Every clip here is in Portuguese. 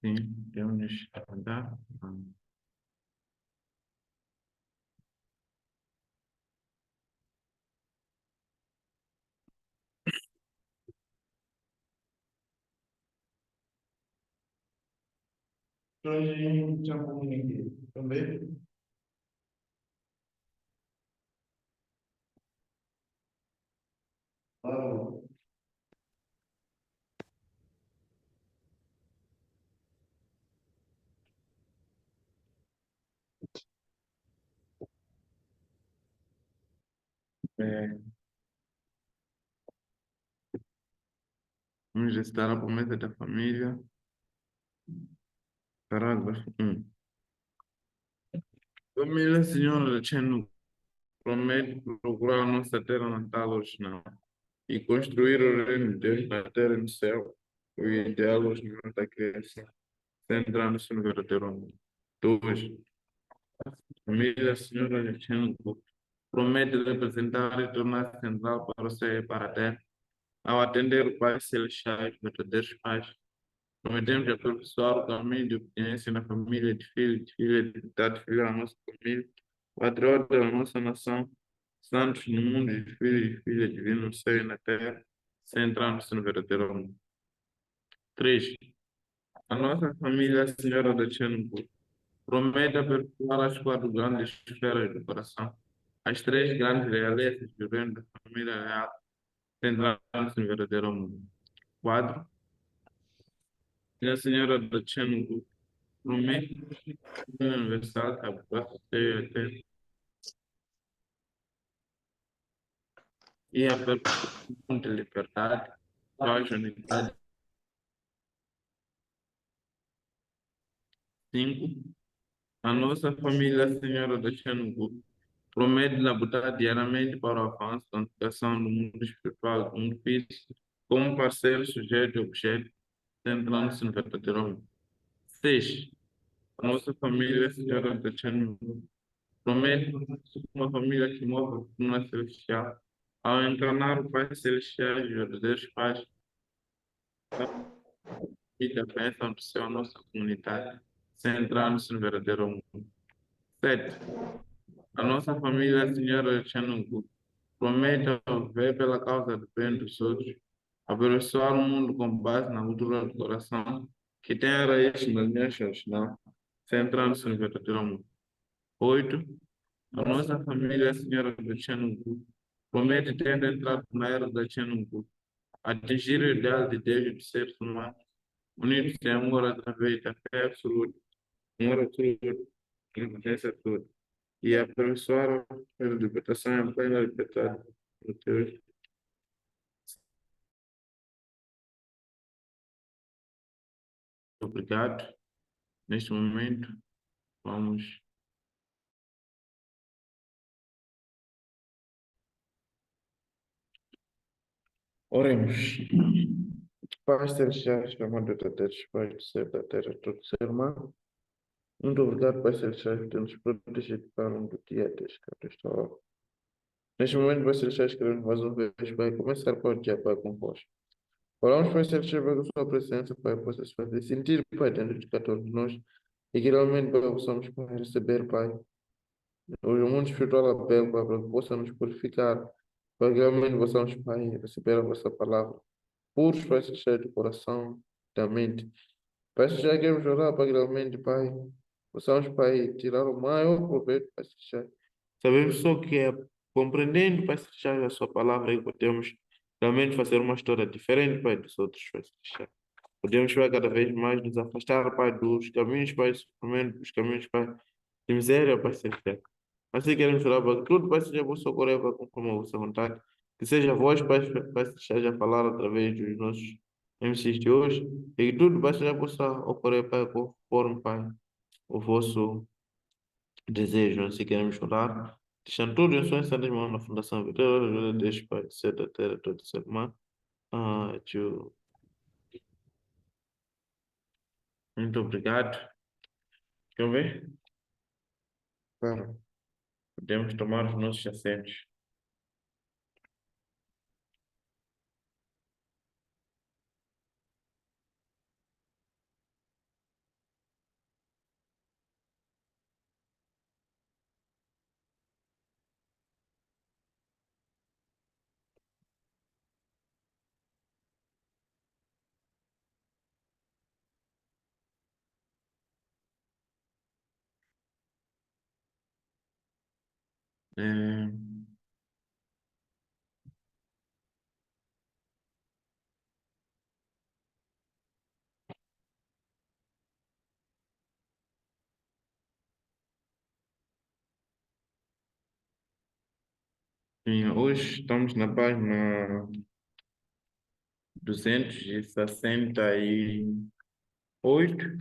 Sim, temos andar. Hoje já comuniquei também. Claro. É, vamos estar a promessa da família. Parágrafo 1. Família Senhora Cheno promete procurar a nossa terra natal original e construir o reino de Deus na terra e no céu. O ideal original da criação, centrando-se no verdadeiro amor. 2. Família Senhora Cheno promete representar e tornar central para o céu e para a terra ao atender o Pai Celestial, verdadeiros pais. Prometemos aperfeiçoar o caminho de obediência na família de filho, de idade de filho da nossa família, patriota da nossa nação, santos no mundo, de filho e filha divino no céu e na terra, centrando-se no verdadeiro amor. 3. A nossa família, Senhora da Tchenubu, promete aperfeiçoar as quatro grandes esferas do coração, as três grandes realezas do reino da família real, centrando-se no verdadeiro amor. 4. E a Senhora da Tchenubu promete universal que abraça até e a percepção de liberdade, paz, unidade. 5. A nossa família Senhora da Xangu promete labutar diariamente para o avanço da educação do mundo espiritual, do mundo físico, como parceiro, sujeito e objeto, centrando-se no verdadeiro homem. 6. A nossa família Senhora da Xangu promete uma família que move a fortuna celestial ao encarnar o Pai Celestial e os verdadeiros pais e da bênção do céu, nossa comunidade, centrando-se no verdadeiro mundo. 7. A nossa família, Senhora Xanungu, promete viver pela causa do bem dos outros, abençoar o mundo com base na cultura do coração, que tem a raiz na linha tradicional, centrando-se no verdadeiro mundo. 8. A nossa família, Senhora do Xanungu, promete ter entrado na era da Xanungu, atingir o ideal de Deus e de seres humanos, unidos em amor através da fé absoluta, amor absoluto, inteligência absoluta, e abençoar a libertação e a plena liberdade do Deus. Obrigado. Neste momento, vamos. Oremos. Pai Celestial, chamado da terra, Pai do céu, da terra, todo ser humano. Muito obrigado, Pai Celestial, por ter nos protegido para um do dia desde que esta hora. Neste momento, Pai Celestial, queremos mais uma vez, Pai, começar para o dia, Pai, convosco. Oramos, Pai Celestial, para que a sua presença, Pai, possa se fazer sentir, Pai, dentro de cada um de nós. E que realmente, Pai, possamos, Pai, receber, Pai, o mundo espiritual aberto, Pai, para que possa nos purificar. Para que realmente possamos, Pai, receber a vossa palavra. Puros, Pai Celestial, do coração, da mente. Pai Celestial, queremos orar para que realmente, Pai, possamos, Pai, tirar o maior proveito, Pai Celestial. Sabemos só que é compreendendo, Pai Celestial, a sua palavra, que podemos realmente fazer uma história diferente, Pai, dos outros, Pai Celestial. Podemos, Pai, cada vez mais nos afastar, Pai, dos caminhos, Pai, de sofrimento, dos caminhos, Pai, de miséria, Pai Celestial. Assim queremos orar para que tudo, Pai, seja vosso socorrer, Pai, conforme a vossa vontade. Que seja vós, Pai, Pai Celestial, a falar através dos nossos MCs de hoje. E que tudo, Pai, seja possa ocorrer, Pai, conforme, Pai, o vosso desejo. Assim queremos orar. Deixando tudo em suas santas mãos na fundação vitória, deixe, Pai, ser da terra, todo ser humano. Tio, muito obrigado. Quer ver? Claro. Podemos tomar os nossos assentos. É, sim, hoje estamos na página 268.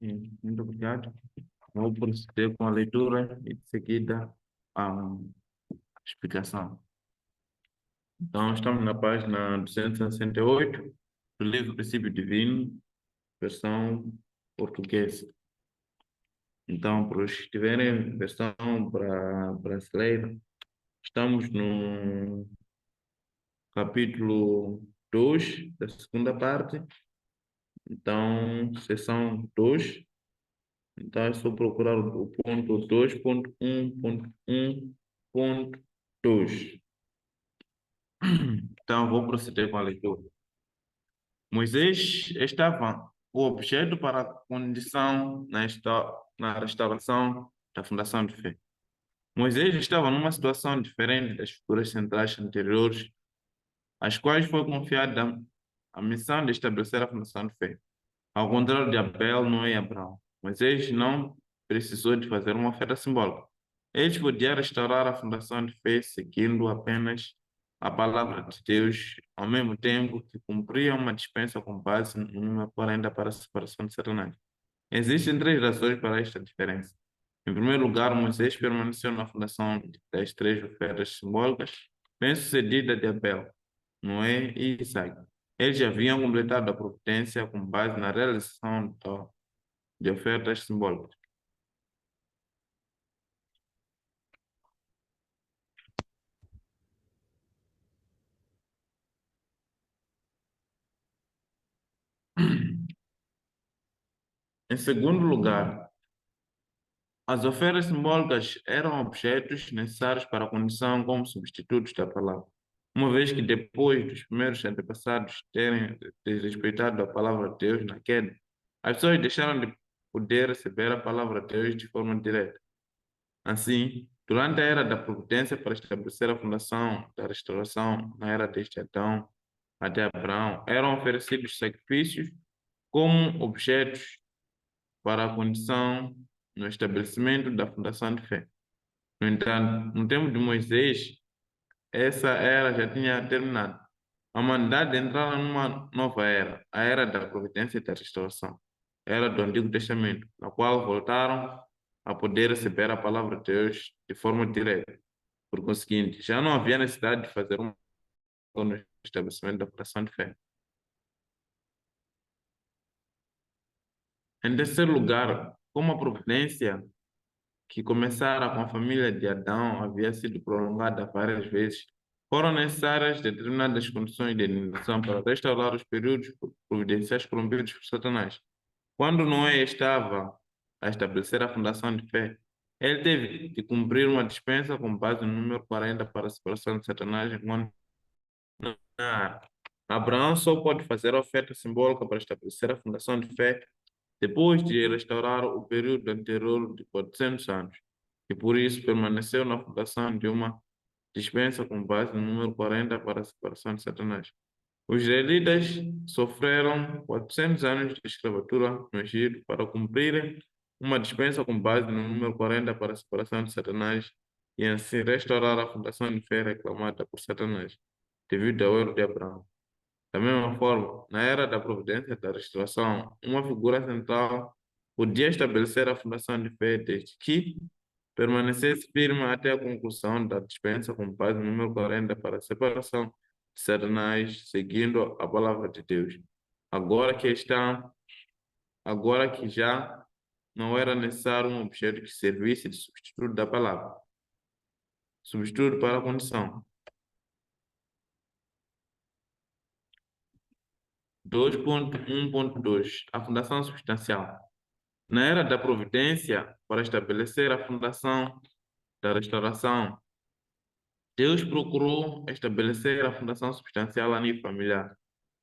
Sim, muito obrigado. Vou proceder com a leitura e, de seguida, a explicação. Então, estamos na página 268 do livro Princípio Divino, versão portuguesa. Então, para os que tiverem versão brasileira, estamos no capítulo 2 da segunda parte. Então, seção 2. Então, é só procurar o ponto 2.1.1.2. Então, vou proceder com a leitura. Moisés estava o objeto para a condição na restauração da fundação de fé. Moisés estava numa situação diferente das figuras centrais anteriores, às quais foi confiada a missão de estabelecer a fundação de fé. Ao contrário de Abel, Noé e Abraão, Moisés não precisou de fazer uma oferta simbólica. Ele podia restaurar a fundação de fé seguindo apenas a palavra de Deus, ao mesmo tempo que cumpria uma dispensa com base numa ainda para a separação de Satanás. Existem três razões para esta diferença. Em primeiro lugar, Moisés permaneceu na fundação das três ofertas simbólicas, bem-sucedida de Abel, Noé e Isaac. Eles já haviam completado a providência com base na realização de ofertas simbólicas. Em segundo lugar, as ofertas simbólicas eram objetos necessários para a condição como substitutos da palavra, uma vez que depois dos primeiros antepassados terem desrespeitado a palavra de Deus na queda, as pessoas deixaram de poder receber a palavra de Deus de forma direta. Assim, durante a era da providência para estabelecer a fundação da restauração na era deste Adão até Abraão, eram oferecidos sacrifícios como objetos para a condição no estabelecimento da fundação de fé. No entanto, no tempo de Moisés, essa era já tinha terminado. A humanidade entrava numa nova era, a era da providência e da restauração, a era do Antigo Testamento, na qual voltaram a poder receber a palavra de Deus de forma direta. Por conseguinte, já não havia necessidade de fazer um no estabelecimento da fundação de fé. Em terceiro lugar, como a providência que começara com a família de Adão havia sido prolongada várias vezes, foram necessárias determinadas condições de indenização para restaurar os períodos providenciais corrompidos por Satanás. Quando Noé estava a estabelecer a fundação de fé, ele teve de cumprir uma dispensa com base no número 40 para a separação de Satanás enquanto na arca. Abraão só pode fazer a oferta simbólica para estabelecer a fundação de fé depois de restaurar o período anterior de 400 anos, e por isso permaneceu na fundação de uma dispensa com base no número 40 para a separação de Satanás. Os israelitas sofreram 400 anos de escravatura no Egito para cumprirem uma dispensa com base no número 40 para a separação de Satanás e assim restaurar a fundação de fé reclamada por Satanás, devido ao erro de Abraão. Da mesma forma, na era da providência da restauração, uma figura central podia estabelecer a fundação de fé desde que permanecesse firme até a conclusão da dispensa com base no número 40 para a separação de Satanás, seguindo a palavra de Deus. Agora que está, agora que já não era necessário um objeto que servisse de substituto da palavra, substituto para a condição. 2.1.2 A fundação substancial. Na era da providência, para estabelecer a fundação da restauração, Deus procurou estabelecer a fundação substancial a nível familiar.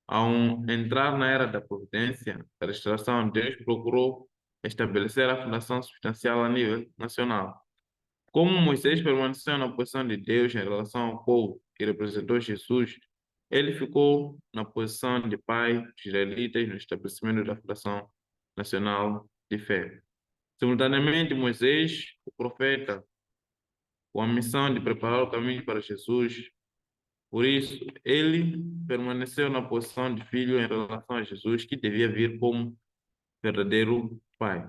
Ao entrar na era da providência, da restauração, Deus procurou estabelecer a fundação substancial a nível nacional. Como Moisés permaneceu na posição de Deus em relação ao povo que representou Jesus, ele ficou na posição de pai dos israelitas no estabelecimento da fundação nacional de fé. Simultaneamente, Moisés, o profeta, com a missão de preparar o caminho para Jesus. Por isso, ele permaneceu na posição de filho em relação a Jesus, que devia vir como verdadeiro pai.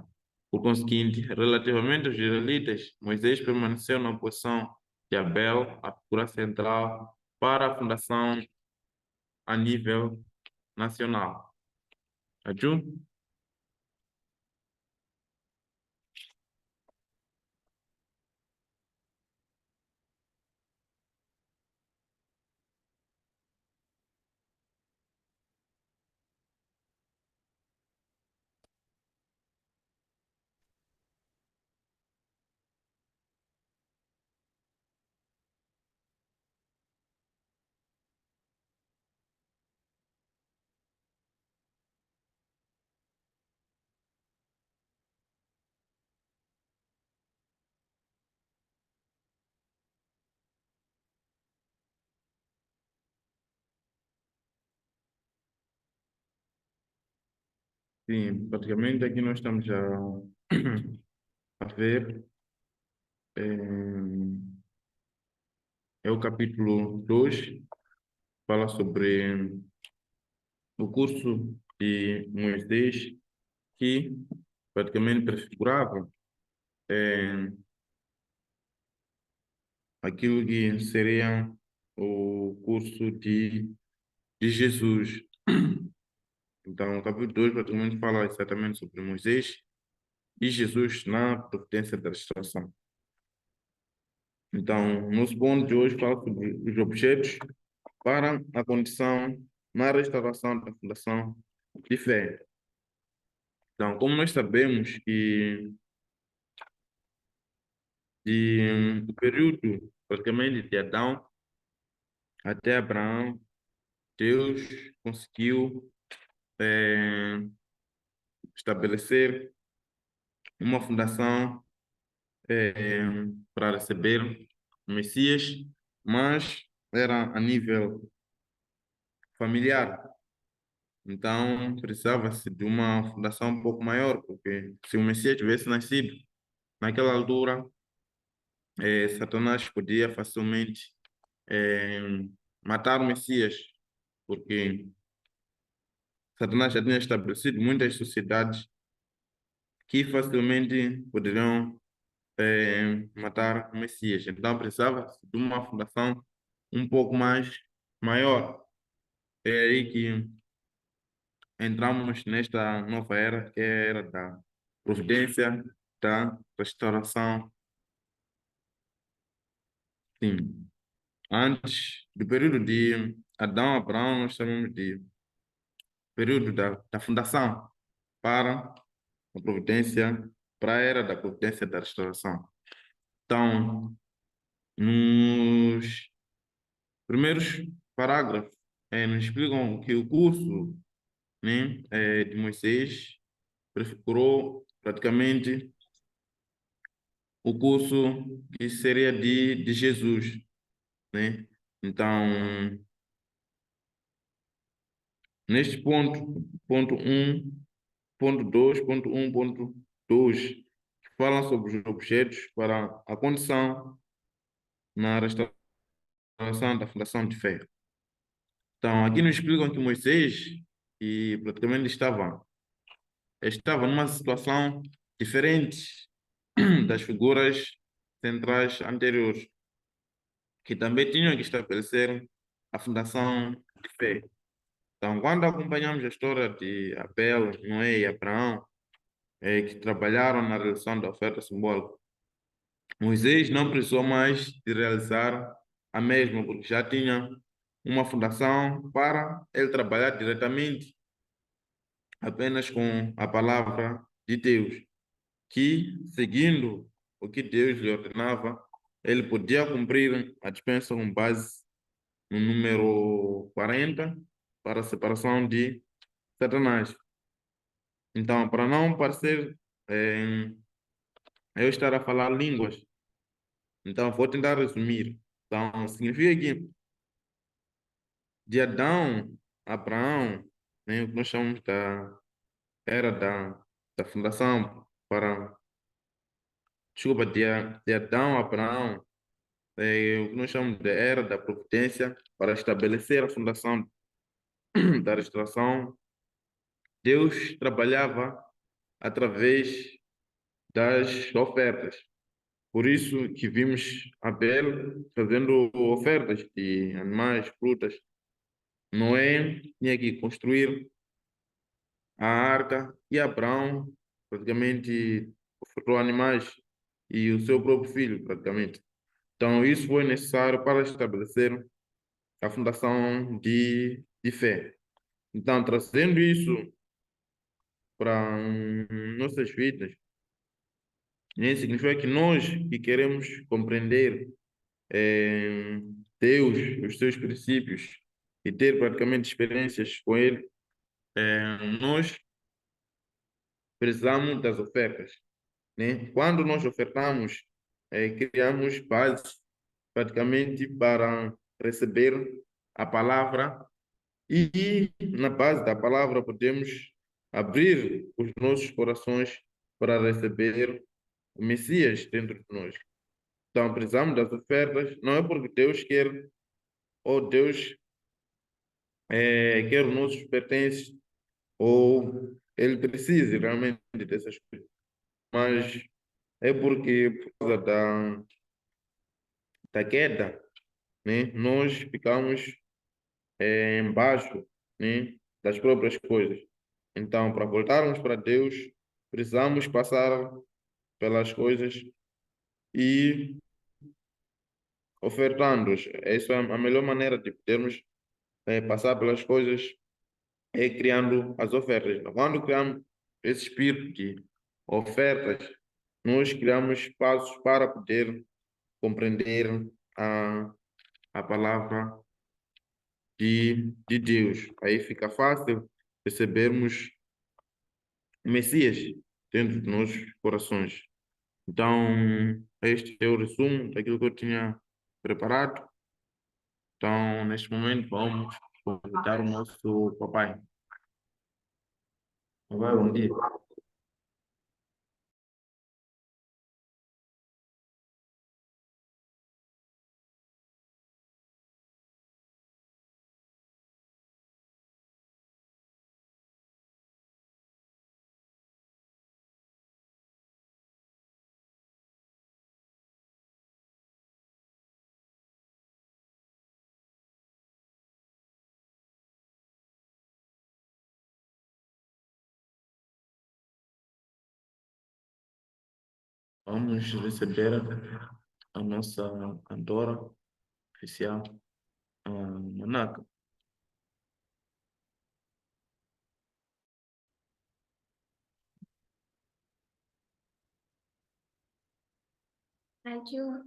Por conseguinte, relativamente aos israelitas, Moisés permaneceu na posição de Abel, a figura central para a fundação a nível nacional. Aju? Sim, praticamente aqui nós estamos a ver, é o capítulo 2, fala sobre o curso de Moisés, que praticamente prefigurava aquilo que seria o curso de Jesus. Então, o capítulo 2 praticamente fala exatamente sobre Moisés e Jesus na providência da restauração. Então, nosso ponto de hoje fala sobre os objetos para a condição na restauração da fundação de fé. Então, como nós sabemos que do período praticamente de Adão até Abraão, Deus conseguiu estabelecer uma fundação para receber o Messias, mas era a nível familiar. Então, precisava-se de uma fundação um pouco maior, porque se o Messias tivesse nascido naquela altura, Satanás podia facilmente eh, matar o Messias, porque Satanás já tinha estabelecido muitas sociedades que facilmente poderiam matar o Messias. Então precisava de uma fundação um pouco mais maior. É aí que entramos nesta nova era, que é a era da providência, da restauração. Sim. Antes do período de Adão e Abraão, nós chamamos de período da fundação para a providência, para a era da providência da restauração. Então, nos primeiros parágrafos, nos explicam que o curso, né, de Moisés prefigurou praticamente o curso que seria de Jesus, né? Então, neste ponto, ponto 1, ponto 2, ponto 1, ponto 2, que falam sobre os objetos para a condição na restauração da fundação de fé. Então, aqui nos explicam que Moisés e praticamente estava numa situação diferente das figuras centrais anteriores, que também tinham que estabelecer a fundação de fé. Então, quando acompanhamos a história de Abel, Noé e Abraão, que trabalharam na realização da oferta simbólica, Moisés não precisou mais de realizar a mesma, porque já tinha uma fundação para ele trabalhar diretamente apenas com a palavra de Deus, que, seguindo o que Deus lhe ordenava, ele podia cumprir a dispensa com base no número 40 para a separação de Satanás. Então, para não parecer eu estar a falar línguas, então vou tentar resumir. Então, significa que de Adão a Abraão, né, o que nós chamamos da era da fundação para, desculpa, de Adão a Abraão, o que nós chamamos de era da providência para estabelecer a fundação da restauração. Deus trabalhava através das ofertas. Por isso que vimos Abel fazendo ofertas de animais, frutas. Noé tinha que construir a arca e Abraão praticamente ofertou animais e o seu próprio filho, praticamente. Então, isso foi necessário para estabelecer a fundação de fé. Então, trazendo isso para nossas vidas, né, significa que nós que queremos compreender eh, Deus, os seus princípios e ter praticamente experiências com Ele, nós precisamos das ofertas, né? Quando nós ofertamos, criamos base praticamente para receber a palavra e na base da palavra podemos abrir os nossos corações para receber o Messias dentro de nós. Então precisamos das ofertas, não é porque Deus quer ou Deus quer os nossos pertences ou Ele precisa realmente dessas coisas, mas é porque por causa da queda, né, nós ficamos embaixo, né, das próprias coisas. Então, para voltarmos para Deus, precisamos passar pelas coisas e ofertando-os. Essa é a melhor maneira de podermos passar pelas coisas, é criando as ofertas. Então, quando criamos esse espírito de ofertas, nós criamos passos para poder compreender a palavra de Deus. Aí fica fácil recebermos o Messias dentro de nossos corações. Então, este é o resumo daquilo que eu tinha preparado. Então, neste momento, vamos convidar o nosso papai. Papai, bom dia. Vamos receber a nossa cantora oficial, a Manaka. Rádio,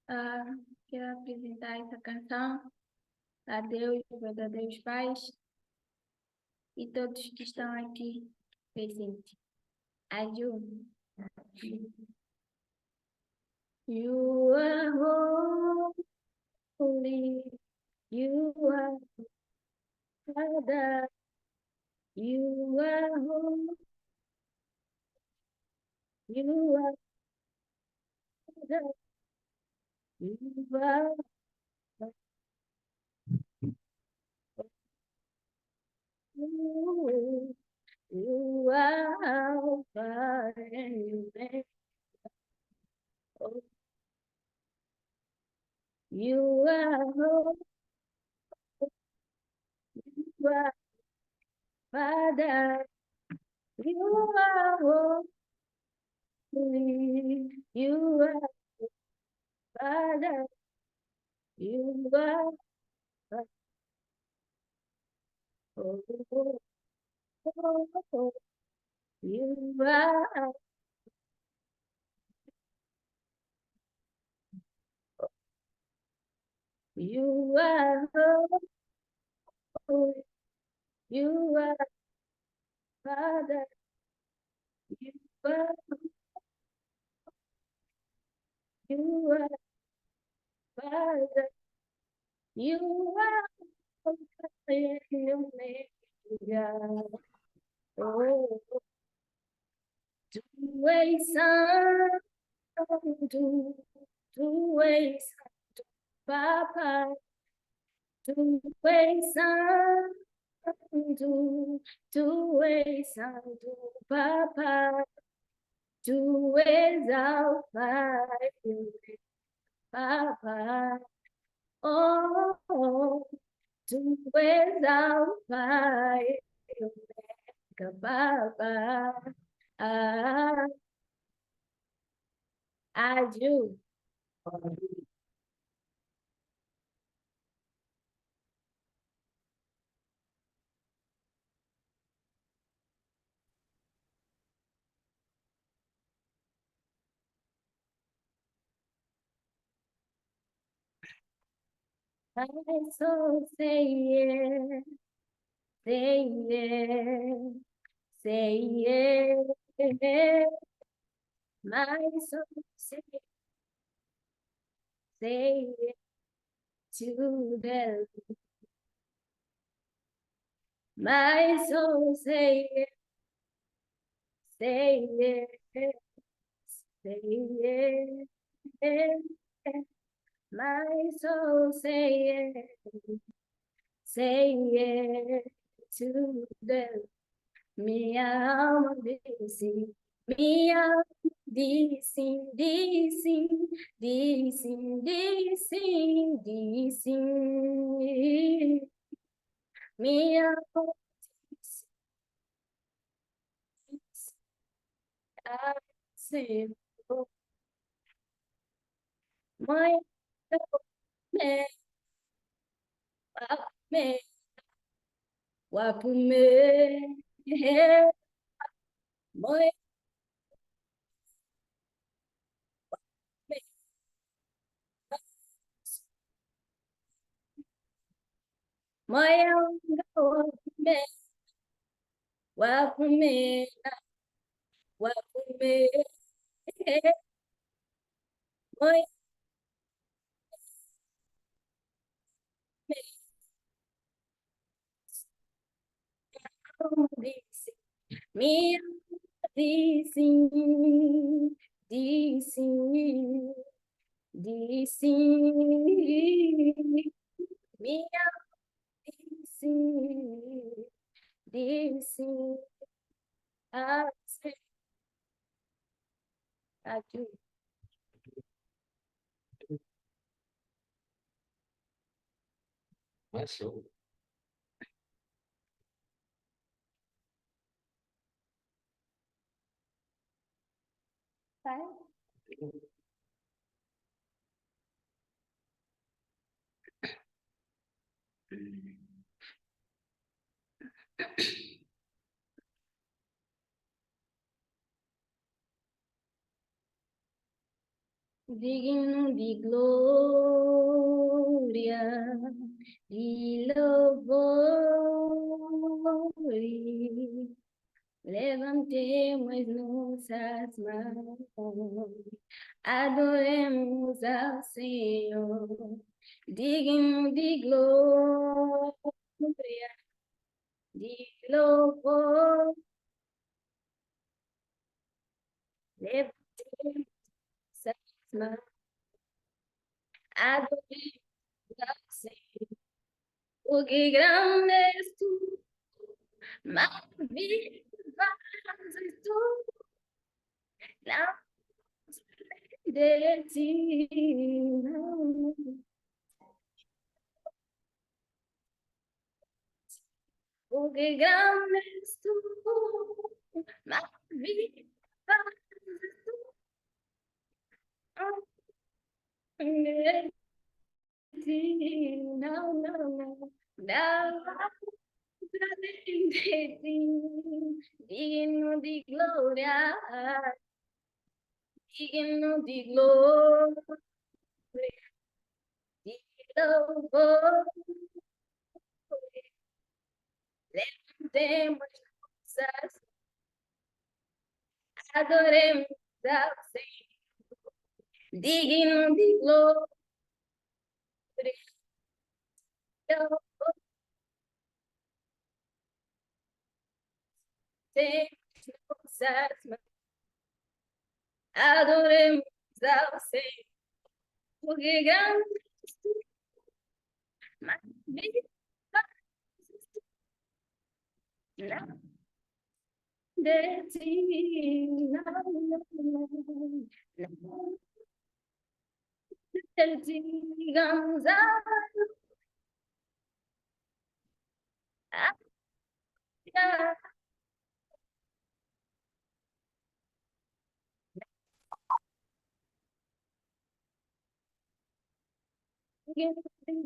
ah, quero apresentar essa canção a Deus, os verdadeiros pais e todos que estão aqui presentes. Rádio. You are holy, you are Father, you are holy, You are the, you are the, you are Alpha and Omega. You are hope, you are Father, you are holy, you are Father, you are oh, you are you are holy, you are Father, you are you are Father, you are Omega. Oh, two ways, two, two ways, Papa, two ways, two ways, Papa, two ways out, Papa, oh, two ways out, Papa, ah, I do. My soul say yes, say yes, say yes. My soul say yes to the. My soul say yes, say yes, say yes. My soul say yes to the. Me amo dice, me amo dice, dice, dice, dice, dice. Me amo dice, dice, my me, me, wapume, my my wapume, wapume, wapume, my dice, me dice, dice, dice, me dice, dice, I say, I do. Digno di gloria, di louvor, levantemos nossas mãos, adoremos ao Senhor, digno de glória, de louvor, levantemos as mãos, adoremos ao Senhor, porque grande és tu, maravilhoso és tu, não de ti, não. Porque grande és tu, maravilhoso és tu, não, não, não, não, digno de glória, digno de glória, de louvor, levantemos nossas, adoremos ao Senhor, digno de glória, temos nossas mãos, adoremos ao Senhor, porque grande és tu, maravilhoso és tu, não de ti, não, não, não, não. Digamos a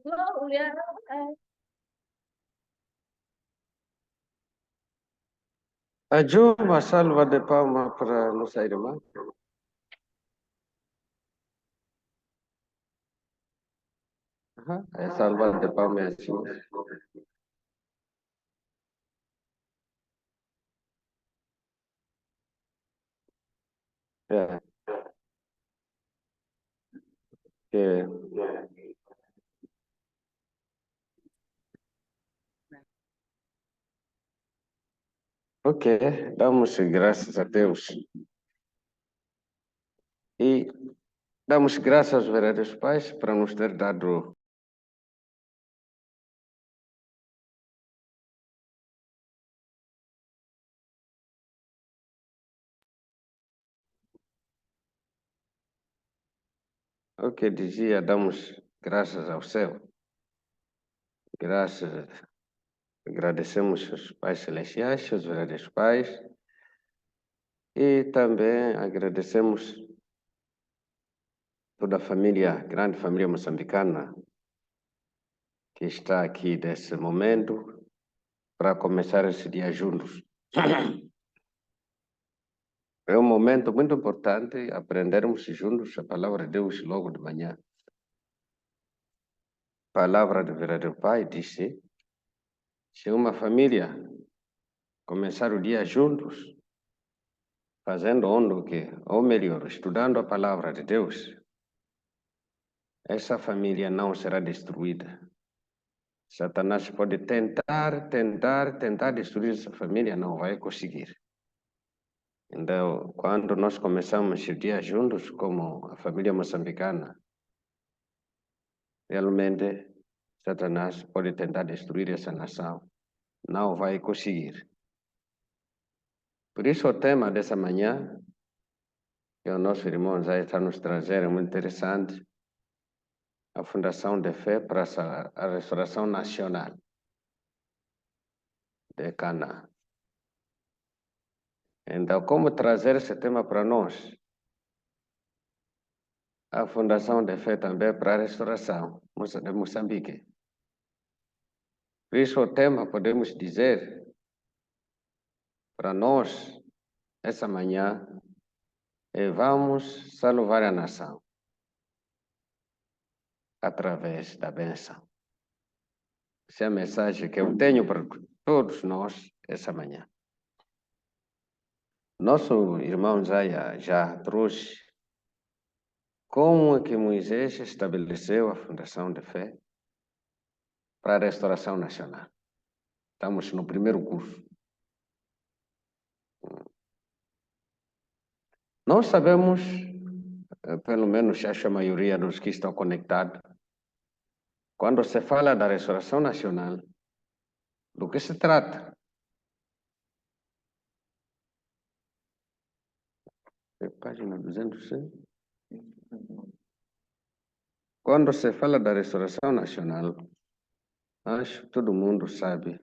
glória. A Ju, uma salva de palmas para nossa irmã. É salva de palmas é assim. É. É. Ok, damos graças a Deus. E damos graças aos verdadeiros pais para nos ter dado o que dizia, damos graças ao céu. Graças, agradecemos aos pais celestiais, aos verdadeiros pais, e também agradecemos toda a família, grande família moçambicana, que está aqui nesse momento para começar esse dia juntos. É um momento muito importante aprendermos juntos a palavra de Deus logo de manhã. A palavra do verdadeiro Pai disse: se uma família começar o dia juntos, fazendo o que, ou melhor, estudando a palavra de Deus, essa família não será destruída. Satanás pode tentar destruir essa família, não vai conseguir. Então, quando nós começamos o dia juntos, como a família moçambicana, realmente Satanás pode tentar destruir essa nação, não vai conseguir. Por isso, o tema dessa manhã, que o nosso irmão já está nos trazendo, é muito interessante, a Fundação de Fé para a Restauração Nacional de Cana. Então, como trazer esse tema para nós? A Fundação de Fé também para a Restauração de Moçambique. Por isso, o tema, podemos dizer, para nós, essa manhã, é vamos salvar a nação através da bênção. Essa é a mensagem que eu tenho para todos nós essa manhã. Nosso irmão Zaya já trouxe como é que Moisés estabeleceu a Fundação de Fé para a Restauração Nacional. Estamos no primeiro curso. Nós sabemos, pelo menos acho a maioria dos que estão conectados, quando se fala da restauração nacional, do que se trata? Página 200. Quando se fala da restauração nacional, acho que todo mundo sabe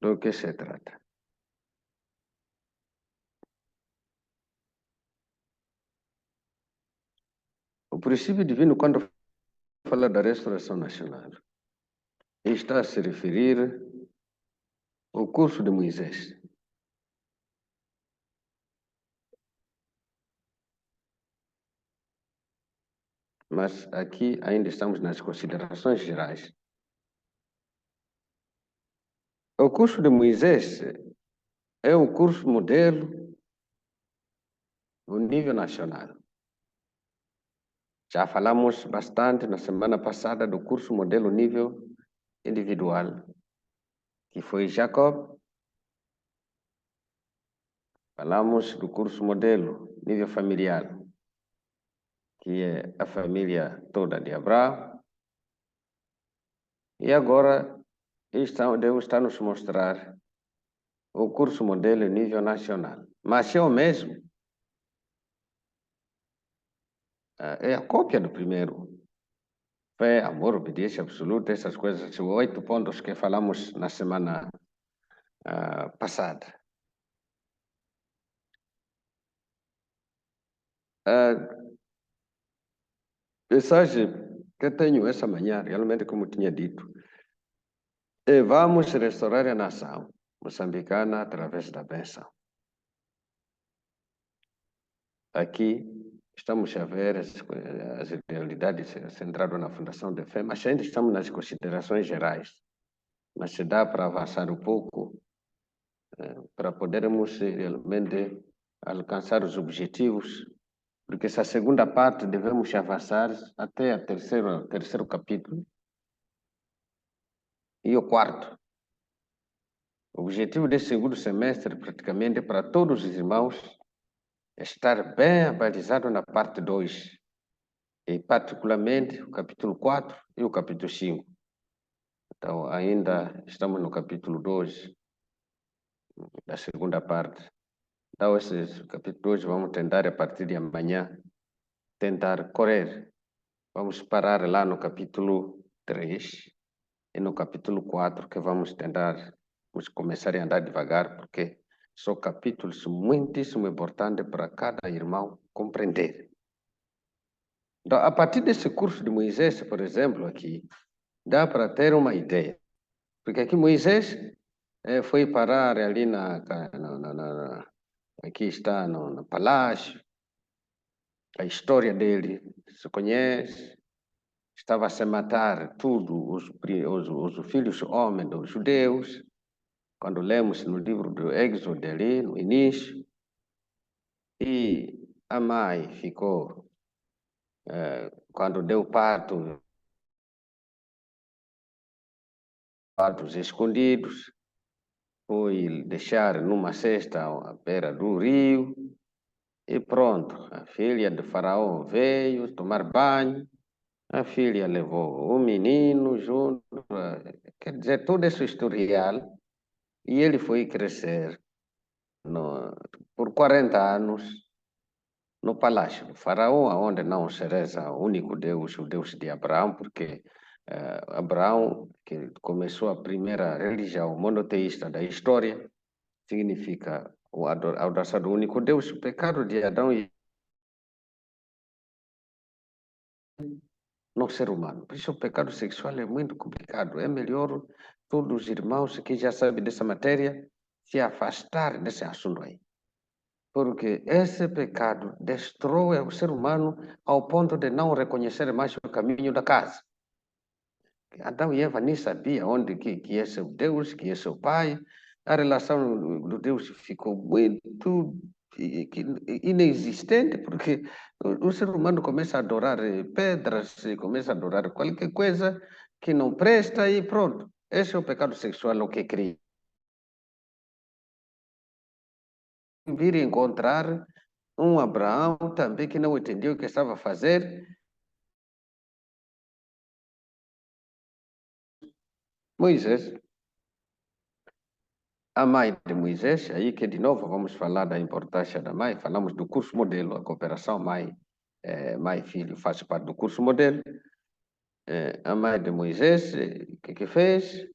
do que se trata. O princípio divino, quando fala da restauração nacional, está a se referir ao curso de Moisés. Mas aqui ainda estamos nas considerações gerais. O curso de Moisés é o curso modelo no nível nacional. Já falamos bastante na semana passada do curso modelo nível individual, que foi Jacob. Falamos do curso modelo nível familiar, que é a família toda de Abraão. E agora Deus está nos mostrar o curso modelo nível nacional. Mas é o mesmo. É a cópia do primeiro. Fé, amor, obediência absoluta, essas coisas, os 8 pontos que falamos na semana passada. A mensagem que tenho essa manhã, realmente, como tinha dito, é: vamos restaurar a nação moçambicana através da bênção. Aqui estamos a ver as realidades centradas na Fundação de Fé, mas ainda estamos nas considerações gerais. Mas se dá para avançar um pouco, para podermos realmente alcançar os objetivos, porque essa segunda parte devemos avançar até o terceiro capítulo e o quarto. O objetivo desse segundo semestre, praticamente, para todos os irmãos, é estar bem abalizado na parte 2, e particularmente o capítulo 4 e o capítulo 5. Então, ainda estamos no capítulo 2, da segunda parte. Então, esse capítulo 2 vamos tentar, a partir de amanhã, tentar correr. Vamos parar lá no capítulo 3 e no capítulo 4, que vamos começar a andar devagar, porque são capítulos muitíssimo importantes para cada irmão compreender. Então, a partir desse curso de Moisés, por exemplo, aqui, dá para ter uma ideia. Porque aqui Moisés foi parar ali aqui está no palácio. A história dele se conhece. Estava a se matar tudo os filhos homens dos judeus. Quando lemos no livro do Êxodo ali, no início. E a mãe ficou, quando deu partos escondidos, foi deixar numa cesta à beira do rio, e pronto, a filha de Faraó veio tomar banho, a filha levou o menino junto, quer dizer, todo esse historial, e ele foi crescer por 40 anos no palácio do Faraó, onde não se reza o único Deus, o Deus de Abraão, porque Abraão, que começou a primeira religião monoteísta da história, significa a adoração do único Deus. O pecado de Adão e no ser humano. Por isso o pecado sexual é muito complicado. É melhor todos os irmãos que já sabem dessa matéria se afastar desse assunto aí. Porque esse pecado destrói o ser humano ao ponto de não reconhecer mais o caminho da casa. Adão e Eva nem sabiam que é seu Deus, que é seu pai. A relação do Deus ficou muito inexistente, porque o ser humano começa a adorar pedras, começa a adorar qualquer coisa que não presta e pronto. Esse é o pecado sexual, o que cria. Vir encontrar um Abraão também que não entendeu o que estava a fazer. Moisés, a mãe de Moisés, aí que de novo vamos falar da importância da mãe, falamos do curso modelo, a cooperação mãe-filho faz parte do curso modelo. A mãe de Moisés, o que fez?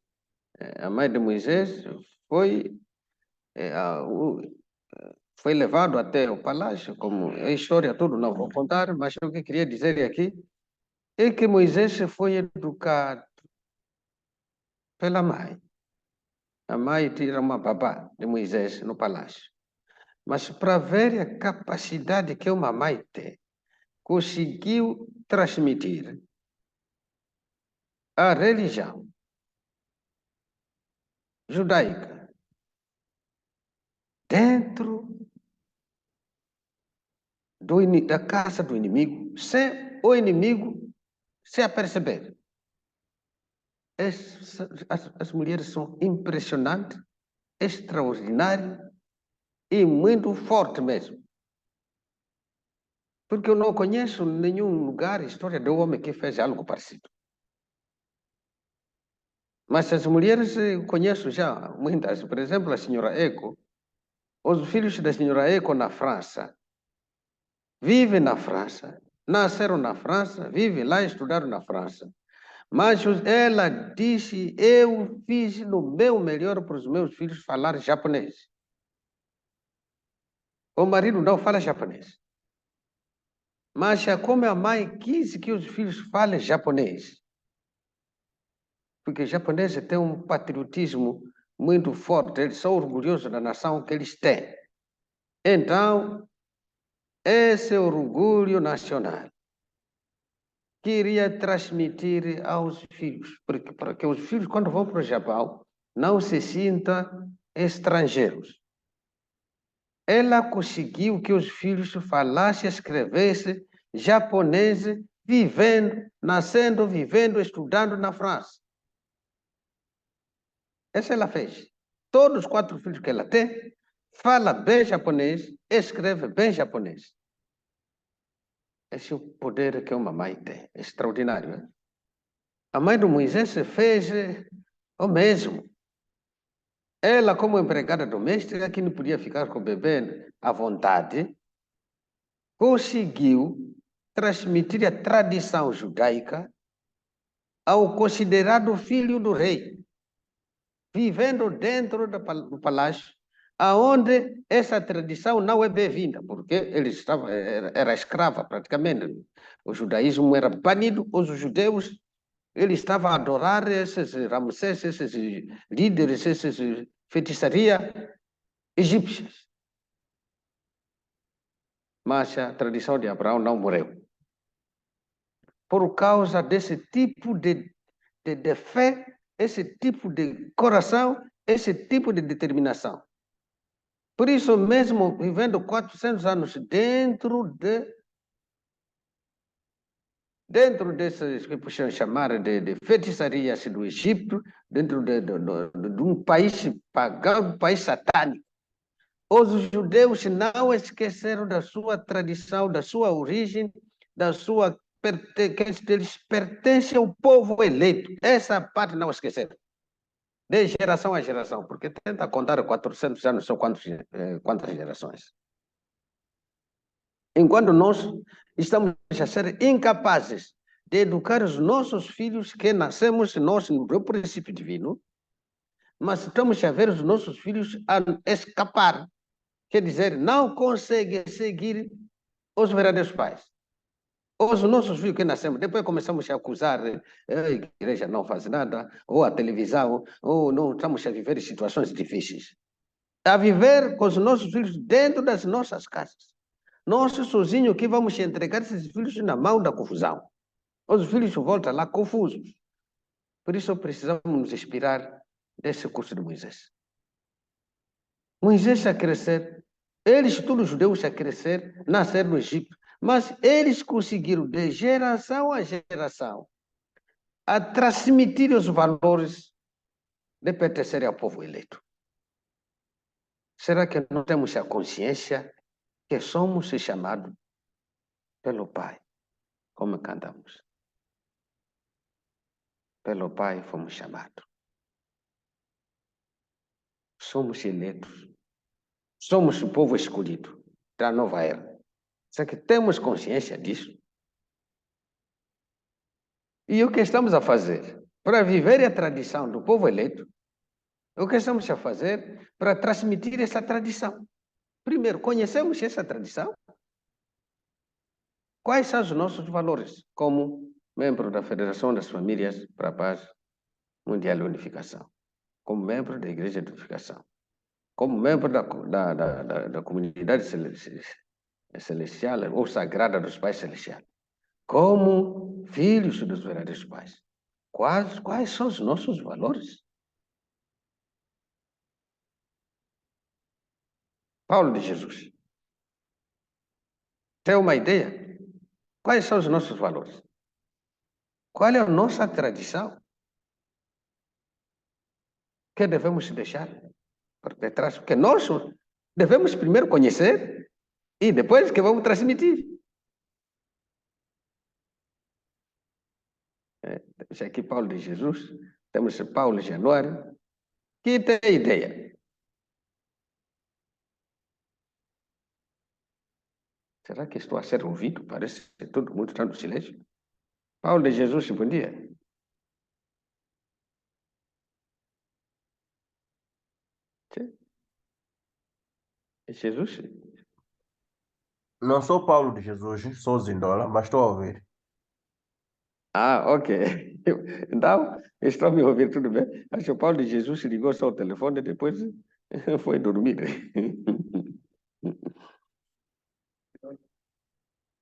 A mãe de Moisés foi levado até o palácio, como a história toda não vou contar, mas o que queria dizer aqui é que Moisés foi educado pela mãe. A mãe tira uma babá de Moisés no palácio. Mas para ver a capacidade que uma mãe tem, conseguiu transmitir a religião judaica dentro da casa do inimigo, sem o inimigo se aperceber. As mulheres são impressionantes, extraordinárias e muito fortes mesmo. Porque eu não conheço nenhum lugar, história de homem que fez algo parecido. Mas as mulheres eu conheço já muitas. Por exemplo, a senhora Eco, os filhos da senhora Eco na França, vivem na França, nasceram na França, vivem lá, estudaram na França. Mas ela disse, eu fiz no meu melhor para os meus filhos falar japonês. O marido não fala japonês. Mas como a mãe quis que os filhos falem japonês, porque os japoneses têm um patriotismo muito forte, eles são orgulhosos da nação que eles têm. Então, esse orgulho nacional queria transmitir aos filhos, para que os filhos, quando vão para o Japão, não se sintam estrangeiros. Ela conseguiu que os filhos falassem e escrevessem japonês, nascendo, vivendo, estudando na França. Essa ela fez. Todos os 4 filhos que ela tem, fala bem japonês, escreve bem japonês. Esse é o poder que uma mãe tem, extraordinário. Né? A mãe do Moisés fez o mesmo. Ela, como empregada doméstica, que não podia ficar com o bebê à vontade, conseguiu transmitir a tradição judaica ao considerado filho do rei, vivendo dentro do palácio, aonde essa tradição não é bem-vinda, porque ele era escrava praticamente. O judaísmo era banido, os judeus eles estavam a adorar esses Ramsés, esses líderes, esses feitiçaria egípcias. Mas a tradição de Abraão não morreu. Por causa desse tipo de fé, esse tipo de coração, esse tipo de determinação. Por isso mesmo, vivendo 400 anos dentro desses que puxam chamar de feitiçarias do Egito, dentro de um país pagão, um país satânico. Os judeus não esqueceram da sua tradição, da sua origem, da sua pertença, eles pertencem ao povo eleito. Essa parte não esqueceram. De geração a geração, porque tenta contar 400 anos, são quantas gerações? Enquanto nós estamos a ser incapazes de educar os nossos filhos, que nascemos nós no princípio divino, mas estamos a ver os nossos filhos a escapar, quer dizer, não conseguem seguir os verdadeiros pais. Os nossos filhos que nascemos, depois começamos a acusar, a igreja não faz nada, ou a televisão, ou não estamos a viver situações difíceis. A viver com os nossos filhos dentro das nossas casas. Nós sozinhos que vamos entregar esses filhos na mão da confusão. Os filhos voltam lá confusos. Por isso precisamos nos inspirar desse curso de Moisés. Moisés a crescer, eles todos os judeus a crescer, nascer no Egito, mas eles conseguiram de geração a geração a transmitir os valores de pertencer ao povo eleito. Será que não temos a consciência que somos chamados pelo Pai, como cantamos. Pelo Pai fomos chamados. Somos eleitos. Somos o povo escolhido da nova era. Só que temos consciência disso. E o que estamos a fazer para viver a tradição do povo eleito? O que estamos a fazer para transmitir essa tradição? Primeiro, conhecemos essa tradição? Quais são os nossos valores como membro da Federação das Famílias para a Paz Mundial e Unificação? Como membro da Igreja de Unificação? Como membro da comunidade celestial ou sagrada dos pais celestiais? Como filhos dos verdadeiros pais? Quais são os nossos valores? Paulo de Jesus, tem uma ideia? Quais são os nossos valores? Qual é a nossa tradição que devemos deixar por detrás? Porque nós devemos primeiro conhecer e depois que vamos transmitir. Temos aqui Paulo de Jesus, temos Paulo Januário, que tem ideia. Será que estou a ser ouvido? Parece que todo mundo está no silêncio. Paulo de Jesus, bom dia. Jesus? Não sou Paulo de Jesus, sou Zindola, mas estou a ouvir. Ah, ok. Então, estou me ouvindo, tudo bem? Acho que o Paulo de Jesus ligou só o telefone e depois foi dormir.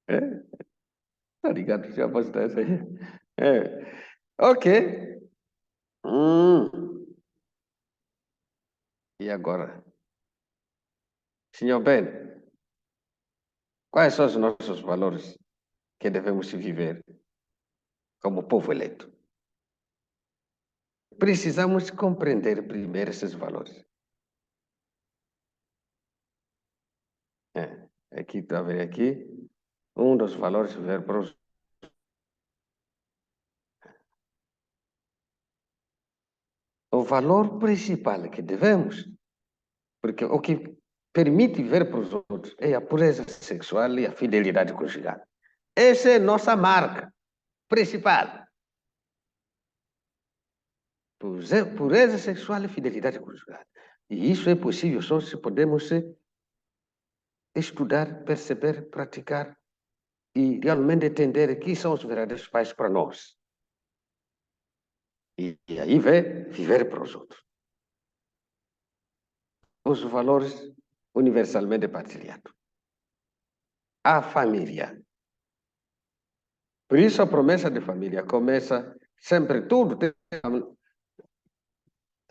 É? Tá ligado? Já posso dar essa aí. É. Ok. E agora? Senhor Ben, quais são os nossos valores que devemos viver como povo eleito? Precisamos compreender primeiro esses valores. Aqui, está vendo aqui? Um dos valores viver para os... O valor principal que devemos, porque o que permite viver para os outros é a pureza sexual e a fidelidade conjugal. Essa é nossa marca principal. Pureza sexual e fidelidade conjugal. E isso é possível só se podemos estudar, perceber, praticar e realmente entender quem são os verdadeiros pais para nós. E aí vem viver para os outros. Os valores universalmente partilhados. A família. Por isso a promessa de família começa sempre tudo.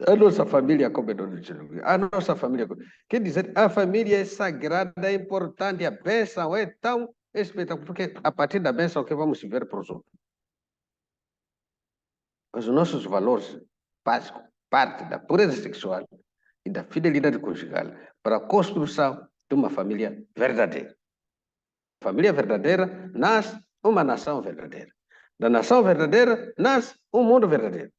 A nossa família como dono de Jesus. A nossa família. Quer dizer, a família é sagrada, é importante, a bênção é tão espetacular, porque a partir da bênção que vamos viver para os outros. Os nossos valores básicos, parte da pureza sexual e da fidelidade conjugal para a construção de uma família verdadeira. Família verdadeira nasce uma nação verdadeira. Da nação verdadeira nasce um mundo verdadeiro.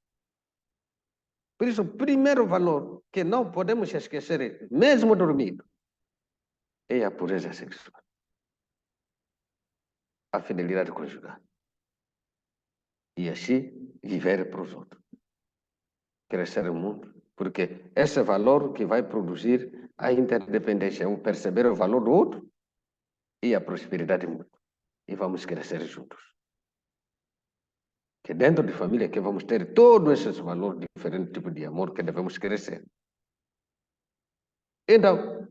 Por isso, o primeiro valor que não podemos esquecer, mesmo dormindo, é a pureza sexual. A fidelidade conjugal. E assim, viver para os outros. Crescer o mundo. Porque esse valor que vai produzir a interdependência, um perceber o valor do outro e a prosperidade mútua. E vamos crescer juntos. Que dentro de família que vamos ter todos esses valores, diferentes tipos de amor que devemos crescer. Então,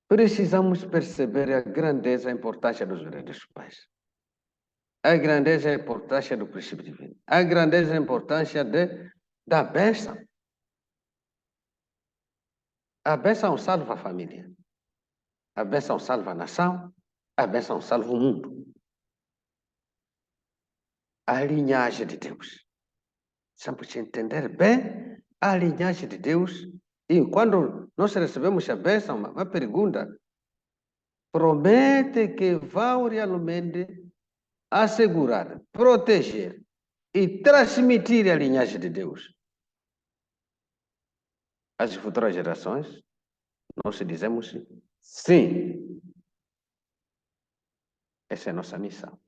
precisamos perceber a grandeza e a importância dos verdadeiros pais. A grandeza e a importância do princípio divino. A grandeza e a importância da bênção. A bênção salva a família. A bênção salva a nação. A bênção salva o mundo. A linhagem de Deus. Precisamos entender bem a linhagem de Deus. E quando nós recebemos a bênção, uma pergunta, promete que vão realmente assegurar, proteger e transmitir a linhagem de Deus às futuras gerações, nós dizemos sim. Essa é a nossa missão.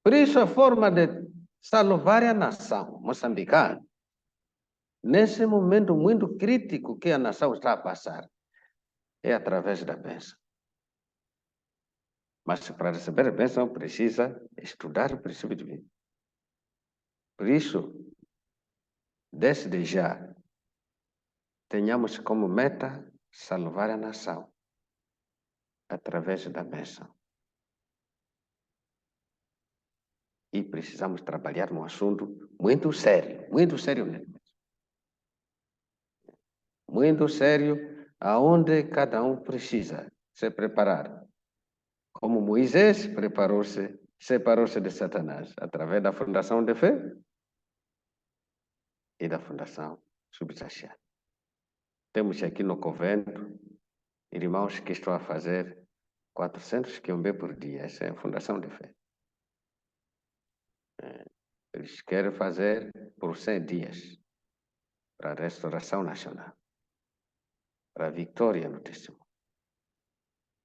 Por isso, a forma de salvar a nação moçambicana, nesse momento muito crítico que a nação está a passar, é através da bênção. Mas para receber a bênção, precisa estudar o princípio divino. Por isso, desde já, tenhamos como meta salvar a nação através da bênção. E precisamos trabalhar num assunto muito sério mesmo. Muito sério, aonde cada um precisa se preparar. Como Moisés separou-se de Satanás através da fundação de fé e da fundação substancial. Temos aqui no convento irmãos que estão a fazer 400 km por dia. Essa é a fundação de fé. Eles querem fazer por 100 dias para a restauração nacional, para a vitória no testemunho.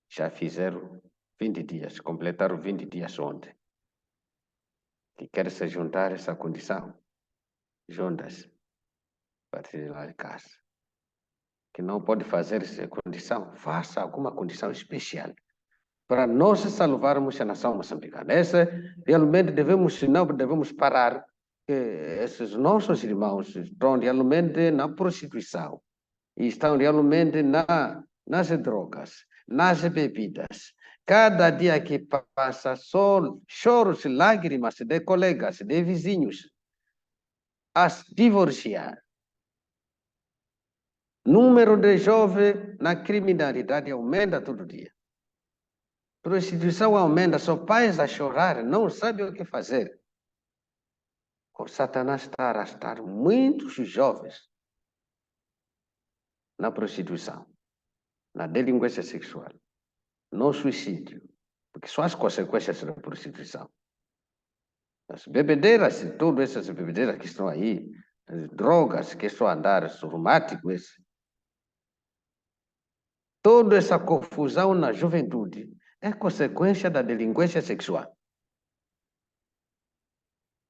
Já fizeram 20 dias, completaram 20 dias ontem. Que quer se juntar a essa condição, juntas, para ter lá de casa. Que não pode fazer essa condição, faça alguma condição especial para nós salvarmos a nação moçambicana. Essa realmente não devemos parar, que esses nossos irmãos estão realmente na prostituição, e estão realmente nas drogas, nas bebidas. Cada dia que passa, só choros e lágrimas de colegas, de vizinhos, a se divorciar. Número de jovens na criminalidade aumenta todo dia. Prostituição aumenta, só pais a chorar, não sabem o que fazer. O Satanás está a arrastar muitos jovens na prostituição, na delinquência sexual, no suicídio, porque são as consequências da prostituição. As bebedeiras, todas essas bebedeiras que estão aí, as drogas que estão a andar, os reumáticos, toda essa confusão na juventude é consequência da delinquência sexual.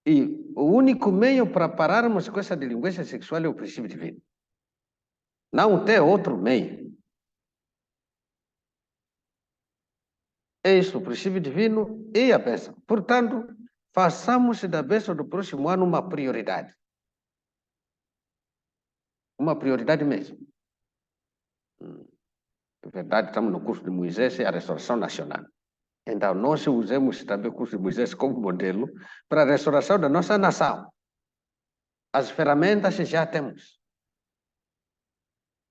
E o único meio para pararmos com essa delinquência sexual é o princípio divino. Não tem outro meio. É isso, o princípio divino e a bênção. Portanto, façamos da bênção do próximo ano uma prioridade. Uma prioridade mesmo. Na verdade, estamos no curso de Moisés e a restauração nacional. Então, nós usamos também o curso de Moisés como modelo para a restauração da nossa nação. As ferramentas já temos.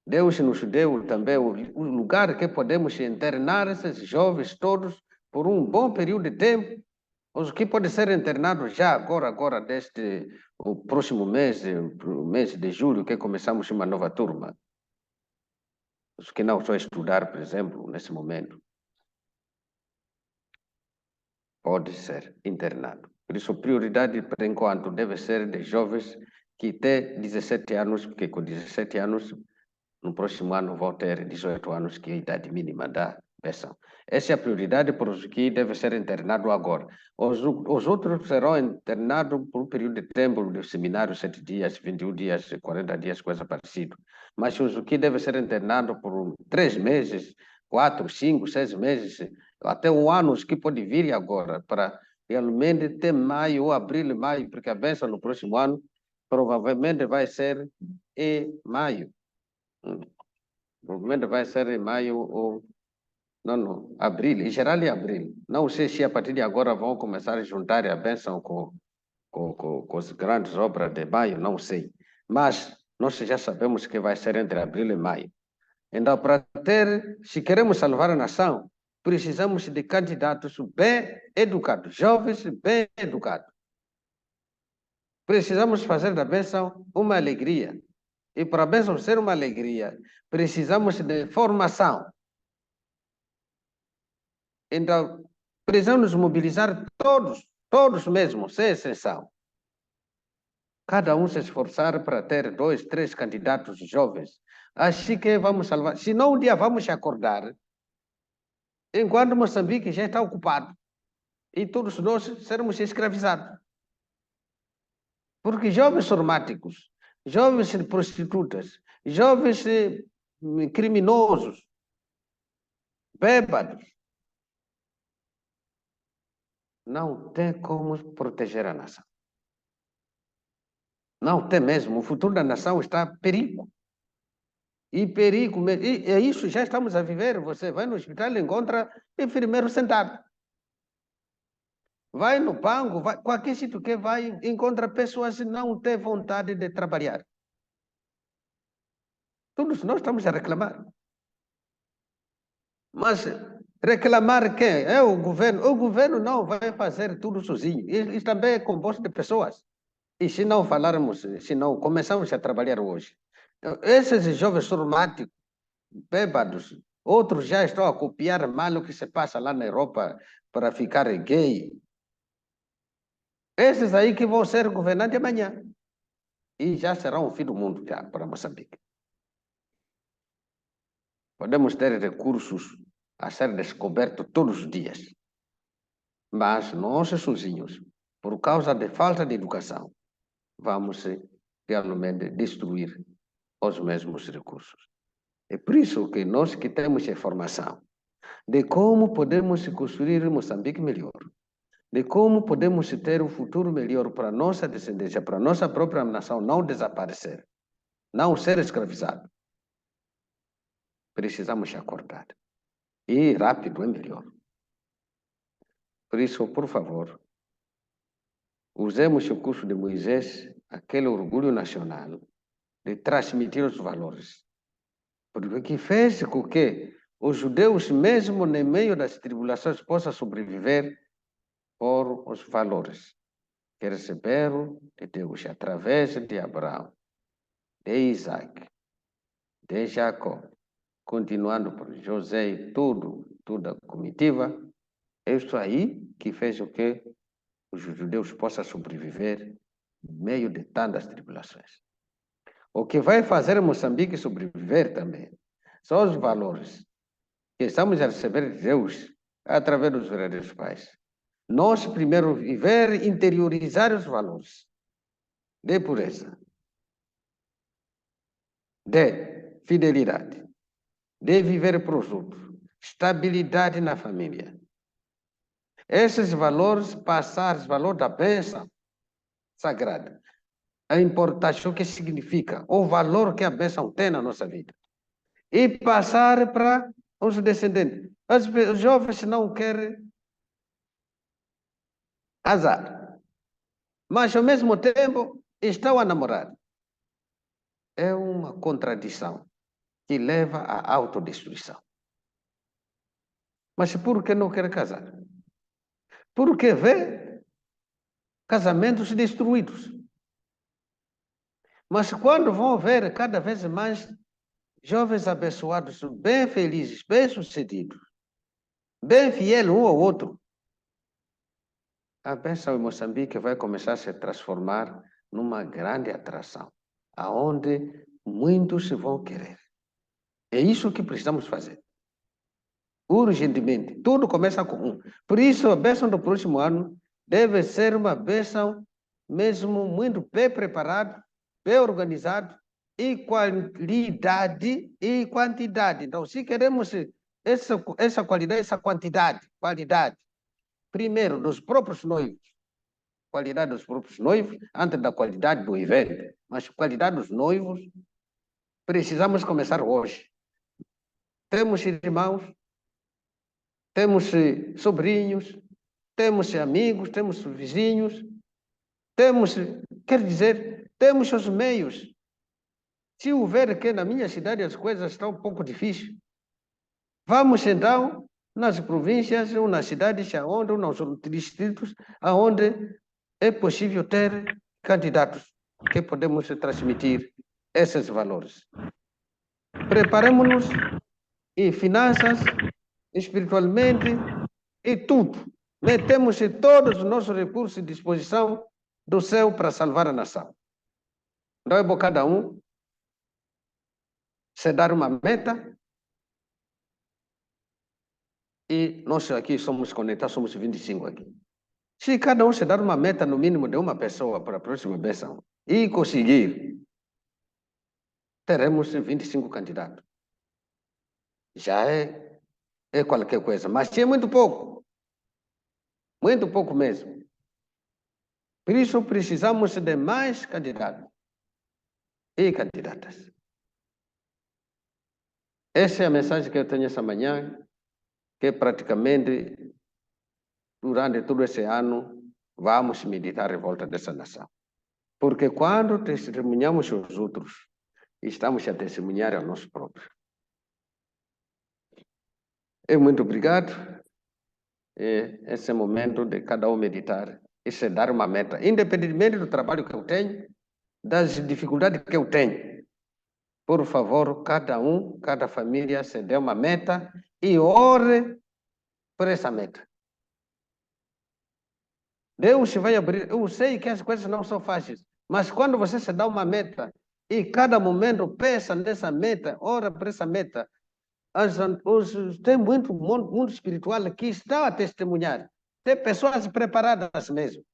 Deus nos deu também o lugar que podemos internar esses jovens todos por um bom período de tempo. Os que podem ser internados já agora desde o próximo mês, o mês de julho, que começamos uma nova turma. Os que não estão a estudar, por exemplo, nesse momento, pode ser internado. Por isso, a prioridade, por enquanto, deve ser de jovens que têm 17 anos, porque com 17 anos, no próximo ano, vão ter 18 anos, que é a idade mínima da bênção. Essa é a prioridade para os que devem ser internados agora. Os outros serão internados por um período de tempo, de seminário, 7 dias, 21 dias, 40 dias, coisa parecida. Mas os que devem ser internados por 3 meses, 4, 5, 6 meses, até um ano, os que podem vir agora, para realmente ter maio ou abril, maio, porque a bênção no próximo ano provavelmente vai ser em maio. Provavelmente vai ser em maio ou... Não, abril, em geral é abril. Não sei se a partir de agora vão começar a juntar a bênção com as grandes obras de maio, não sei. Mas nós já sabemos que vai ser entre abril e maio. Então, se queremos salvar a nação, precisamos de candidatos bem educados, jovens bem educados. Precisamos fazer da bênção uma alegria. E para a bênção ser uma alegria, precisamos de formação. Então, precisamos mobilizar todos mesmo, sem exceção. Cada um se esforçar para ter 2, 3 candidatos jovens. Acho que vamos salvar. Senão, um dia vamos acordar, enquanto Moçambique já está ocupado, e todos nós sermos escravizados. Porque jovens sormáticos, jovens prostitutas, jovens criminosos, bêbados, não tem como proteger a nação. Não tem mesmo. O futuro da nação está em perigo. E perigo, e isso já estamos a viver. Você vai no hospital e encontra enfermeiro sentado. Vai no banco, vai, qualquer sítio que vai, encontra pessoas que não têm vontade de trabalhar. Todos nós estamos a reclamar. Mas reclamar quem? É o governo. O governo não vai fazer tudo sozinho. Isso também é composto de pessoas. E se não falarmos, se não começarmos a trabalhar hoje, esses jovens sormáticos, bêbados, outros já estão a copiar mal o que se passa lá na Europa para ficar gay. Esses aí que vão ser governantes amanhã. E já será um fim do mundo já para Moçambique. Podemos ter recursos a ser descobertos todos os dias. Mas nós sozinhos, por causa de falta de educação, vamos realmente destruir os mesmos recursos. É por isso que nós que temos informação de como podemos construir Moçambique melhor, de como podemos ter um futuro melhor para a nossa descendência, para a nossa própria nação não desaparecer, não ser escravizado. Precisamos acordar. E rápido é melhor. Por isso, por favor, usemos o curso de Moisés, aquele orgulho nacional, de transmitir os valores. Porque que fez com que os judeus, mesmo no meio das tribulações, possam sobreviver por os valores que receberam de Deus através de Abraão, de Isaac, de Jacó, continuando por José e toda a comitiva. É isso aí que fez o que os judeus possam sobreviver no meio de tantas tribulações. O que vai fazer Moçambique sobreviver também são os valores que estamos a receber de Deus através dos verdadeiros pais. Nós primeiro viver, interiorizar os valores de pureza, de fidelidade, de viver para os outros, estabilidade na família. Esses valores, passar os valores da bênção sagrada, a importância que significa, o valor que a bênção tem na nossa vida. E passar para os descendentes. Os jovens não querem casar, mas ao mesmo tempo estão a namorar. É uma contradição que leva à autodestruição. Mas por que não quer casar? Porque vê casamentos destruídos. Mas quando vão ver cada vez mais jovens abençoados, bem felizes, bem sucedidos, bem fiéis um ao outro, a bênção em Moçambique vai começar a se transformar numa grande atração, aonde muitos vão querer. É isso que precisamos fazer. Urgentemente. Tudo começa com um. Por isso, a bênção do próximo ano deve ser uma bênção mesmo muito bem preparada, bem organizada, e qualidade e quantidade. Então, se queremos essa qualidade, essa quantidade, primeiro dos próprios noivos, qualidade dos próprios noivos, antes da qualidade do evento, mas qualidade dos noivos, precisamos começar hoje. Temos irmãos, temos sobrinhos, temos amigos, temos vizinhos, temos, quer dizer, temos os meios. Se houver que na minha cidade as coisas estão um pouco difíceis, vamos então nas províncias ou nas cidades ou nos distritos onde é possível ter candidatos que podemos transmitir esses valores. Preparemos-nos em finanças, espiritualmente, e tudo. Metemos todos os nossos recursos à disposição do céu para salvar a nação. Não é bom cada um se dar uma meta, e nós aqui somos conectados, somos 25 aqui. Se cada um se dar uma meta, no mínimo, de uma pessoa para a próxima eleição, e conseguir, teremos 25 candidatos. Já é qualquer coisa, mas é muito pouco mesmo. Por isso, precisamos de mais candidatos e candidatas. Essa é a mensagem que eu tenho essa manhã, que praticamente, durante todo esse ano, vamos meditar a revolta dessa nação. Porque quando testemunhamos os outros, estamos a testemunhar a nós próprios. Muito obrigado. Esse é o momento de cada um meditar e se dar uma meta, independentemente do trabalho que eu tenho, das dificuldades que eu tenho. Por favor, cada família se dê uma meta e ore por essa meta. Deus vai abrir. Eu sei que as coisas não são fáceis, mas quando você se dá uma meta e cada momento pensa nessa meta, ora por essa meta, tem muito mundo espiritual que está a testemunhar. Tem pessoas preparadas mesmo.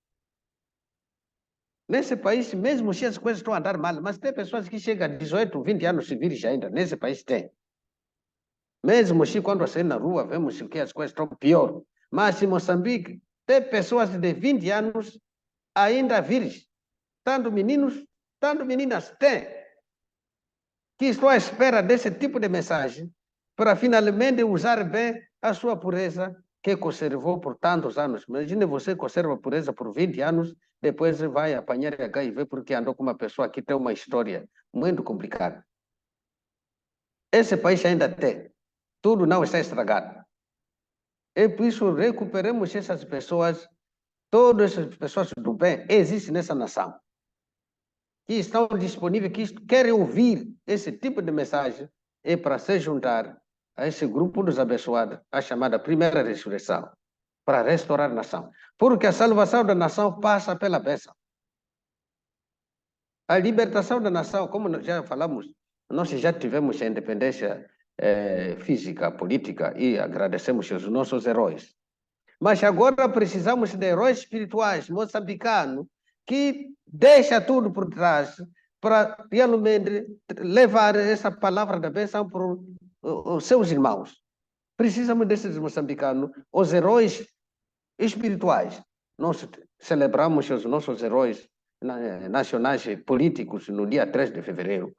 Nesse país, mesmo se as coisas estão a andar mal, mas tem pessoas que chegam a 18, 20 anos civis ainda. Nesse país tem. Mesmo se quando eu sair na rua, vemos que as coisas estão pior. Mas em Moçambique, tem pessoas de 20 anos ainda virgens. Tanto meninos, tanto meninas tem. Que estão à espera desse tipo de mensagem para finalmente usar bem a sua pureza que conservou por tantos anos. Imagine você conserva a pureza por 20 anos, depois vai apanhar HIV porque andou com uma pessoa que tem uma história muito complicada. Esse país ainda tem. Tudo não está estragado. E por isso recuperemos essas pessoas, todas essas pessoas do bem existem nessa nação, que estão disponíveis, que querem ouvir esse tipo de mensagem, e para se juntar a esse grupo dos abençoados, a chamada primeira ressurreição, para restaurar a nação. Porque a salvação da nação passa pela bênção. A libertação da nação, como nós já falamos, nós já tivemos a independência física, política, e agradecemos os nossos heróis. Mas agora precisamos de heróis espirituais moçambicanos que deixam tudo por trás para realmente levar essa palavra da bênção para os seus irmãos. Precisamos desses moçambicanos, os heróis espirituais. Nós celebramos os nossos heróis nacionais e políticos no dia 3 de fevereiro.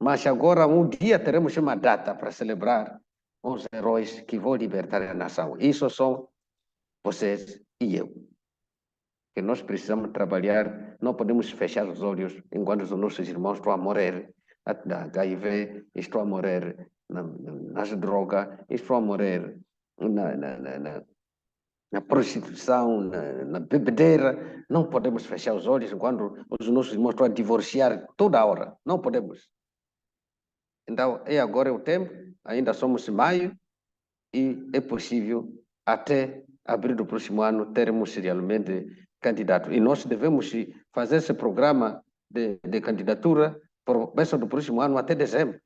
Mas agora, um dia, teremos uma data para celebrar os heróis que vão libertar a nação. Isso são vocês e eu. Que nós precisamos trabalhar, não podemos fechar os olhos enquanto os nossos irmãos estão a morrer da HIV, estão a morrer nas drogas, estão a morrer na prostituição, na bebedeira. Não podemos fechar os olhos enquanto os nossos irmãos estão a divorciar toda hora. Não podemos. Então, agora é o tempo, ainda somos em maio, e é possível até abril do próximo ano termos realmente candidatos. E nós devemos fazer esse programa de candidatura para o começo do próximo ano até dezembro.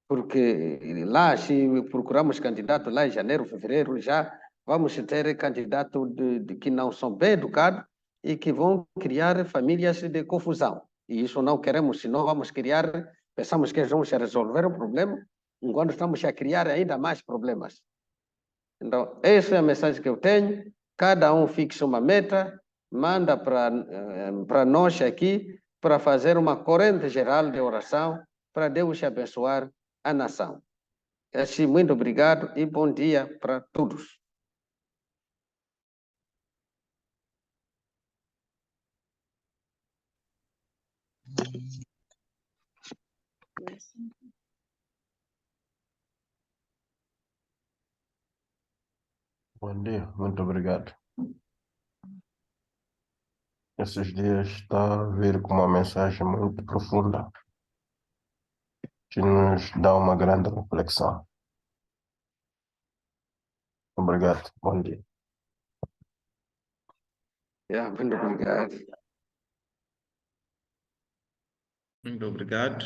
Porque lá, se procuramos candidatos lá em janeiro, fevereiro, já vamos ter candidatos de que não são bem educados e que vão criar famílias de confusão. E isso não queremos, senão vamos criar, pensamos que vamos resolver o problema, enquanto estamos a criar ainda mais problemas. Então, essa é a mensagem que eu tenho. Cada um fixa uma meta, manda para nós aqui, para fazer uma corrente geral de oração, para Deus abençoar a nação. Assim, muito obrigado e bom dia para todos. Bom dia, muito obrigado. Esses dias está a vir com uma mensagem muito profunda que nos dá uma grande reflexão. Obrigado. Bom dia. Muito obrigado. Muito obrigado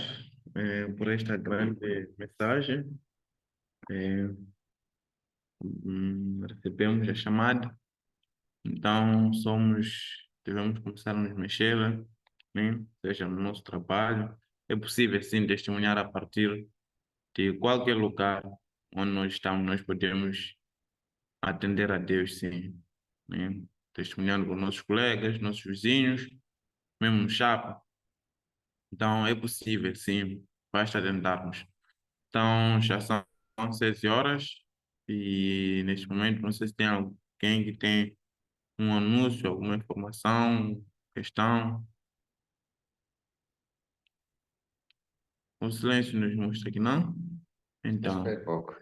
por esta grande mensagem. Recebemos a chamada, então devemos começar a nos mexer, né? Seja no nosso trabalho. É possível, sim, testemunhar a partir de qualquer lugar onde nós estamos, nós podemos atender a Deus, sim, né? Testemunhando com nossos colegas, nossos vizinhos, mesmo no chapa. Então, é possível, sim, basta tentarmos. Então, já são 16 horas e neste momento não sei se tem alguém que tem um anúncio, alguma informação, questão. O silêncio nos mostra que não. Então, Espera pouco.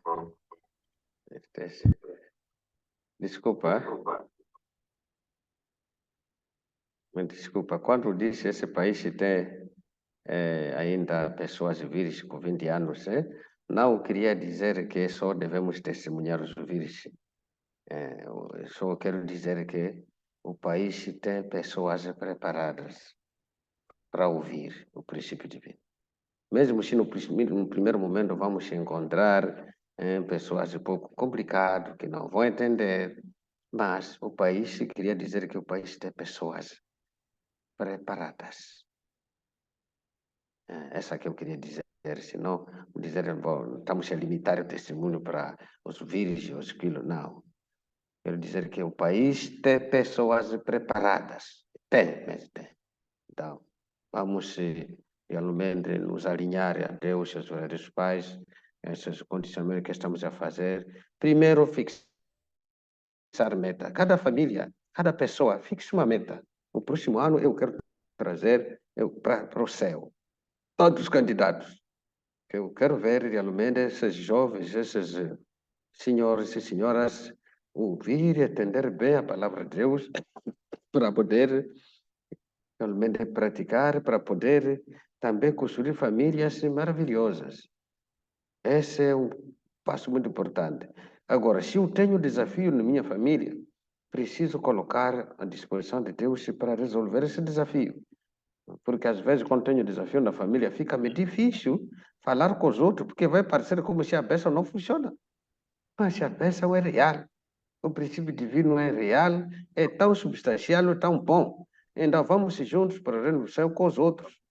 Desculpa. Me desculpa. Quando disse esse país tem ainda pessoas vírgenes com 20 anos, não queria dizer que só devemos testemunhar os vírgenes. Eu só quero dizer que o país tem pessoas preparadas para ouvir o princípio divino. Mesmo se no primeiro momento vamos encontrar pessoas um pouco complicadas, que não vão entender, mas o país, queria dizer que o país tem pessoas preparadas. Essa que eu queria dizer, senão dizer, bom, estamos a limitar o testemunho para os vírgenes, os quilos, não. Quero dizer que o país tem pessoas preparadas, tem, mas tem. Então, vamos realmente nos alinhar a Deus, aos verdadeiros pais, esses condicionamentos que estamos a fazer. Primeiro, fixar meta. Cada família, cada pessoa, fixe uma meta. No próximo ano, eu quero trazer para o céu todos os candidatos. Eu quero ver realmente esses jovens, esses senhores e senhoras ouvir e entender bem a palavra de Deus para poder realmente praticar, para poder também construir famílias maravilhosas. Esse é um passo muito importante. Agora, se eu tenho desafio na minha família, preciso colocar à disposição de Deus para resolver esse desafio. Porque às vezes, quando tenho desafio na família, fica-me difícil falar com os outros, porque vai parecer como se a bênção não funciona. Mas a bênção é real. O princípio divino é real, é tão substancial, é tão bom. Então vamos juntos para o reino do céu com os outros.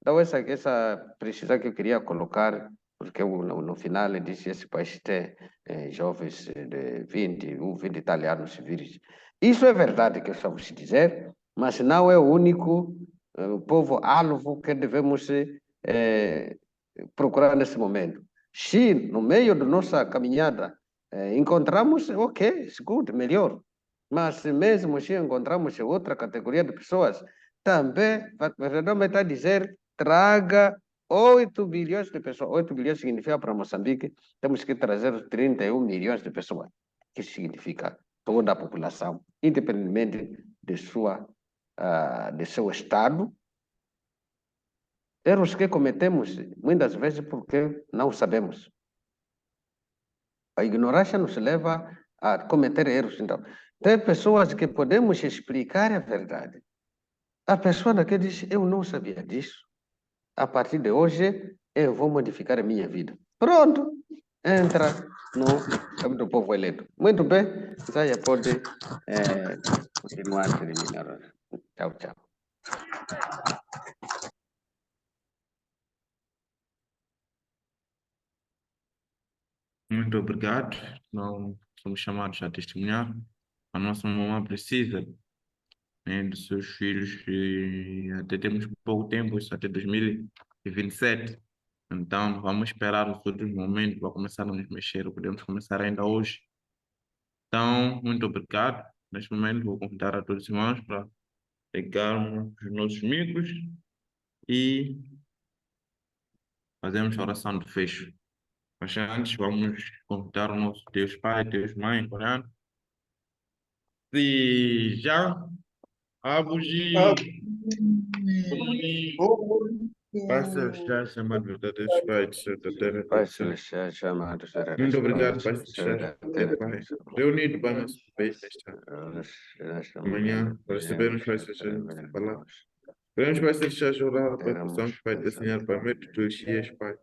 Então essa precisão que eu queria colocar, porque no final ele disse esse país tem jovens de 20 italianos civis. Isso é verdade que eu só vou te dizer, mas não é o único povo-alvo que devemos procurar nesse momento. Se no meio da nossa caminhada encontramos, ok, good, melhor. Mas mesmo se encontramos outra categoria de pessoas, também, verdadeiramente está a dizer, traga 8 bilhões de pessoas. 8 bilhões significa para Moçambique, temos que trazer 31 milhões de pessoas. Que significa toda a população, independentemente de seu estado. Erros que cometemos muitas vezes porque não sabemos. A ignorância nos leva a cometer erros. Então, tem pessoas que podemos explicar a verdade. A pessoa que diz, eu não sabia disso. A partir de hoje, eu vou modificar a minha vida. Pronto, entra no campo do povo eleito. Muito bem, Zaya pode continuar a terminar. Tchau, tchau. muito obrigado. Não somos chamados a testemunhar. A nossa mamãe precisa, né, dos seus filhos e até temos pouco tempo, isso até 2027. Então, vamos esperar os outros momentos para começar a nos mexer. Podemos começar ainda hoje. Então, muito obrigado. Neste momento, vou convidar a todos os irmãos para pegarmos os nossos micros e fazermos a oração de fecho. Mas antes, vamos convidar o nosso Deus Pai, Deus Mãe, orando. Seja Abuji. Pai Celestial, chamado verdadeiros Pai do céu, da terra, Pai do céu. Celestial, chamado Senhor Muito dos obrigado, Pai Pais, Celestial, Senhor da por terra, ter, Pai, reunido para mais uma vez nesta manhã, para recebermos, Pai Celestial, esta palavra. Queremos, Pai Celestial, orar, Pai, possamos, Pai, te ensinar, Pai, meio de tuas dias, Pai.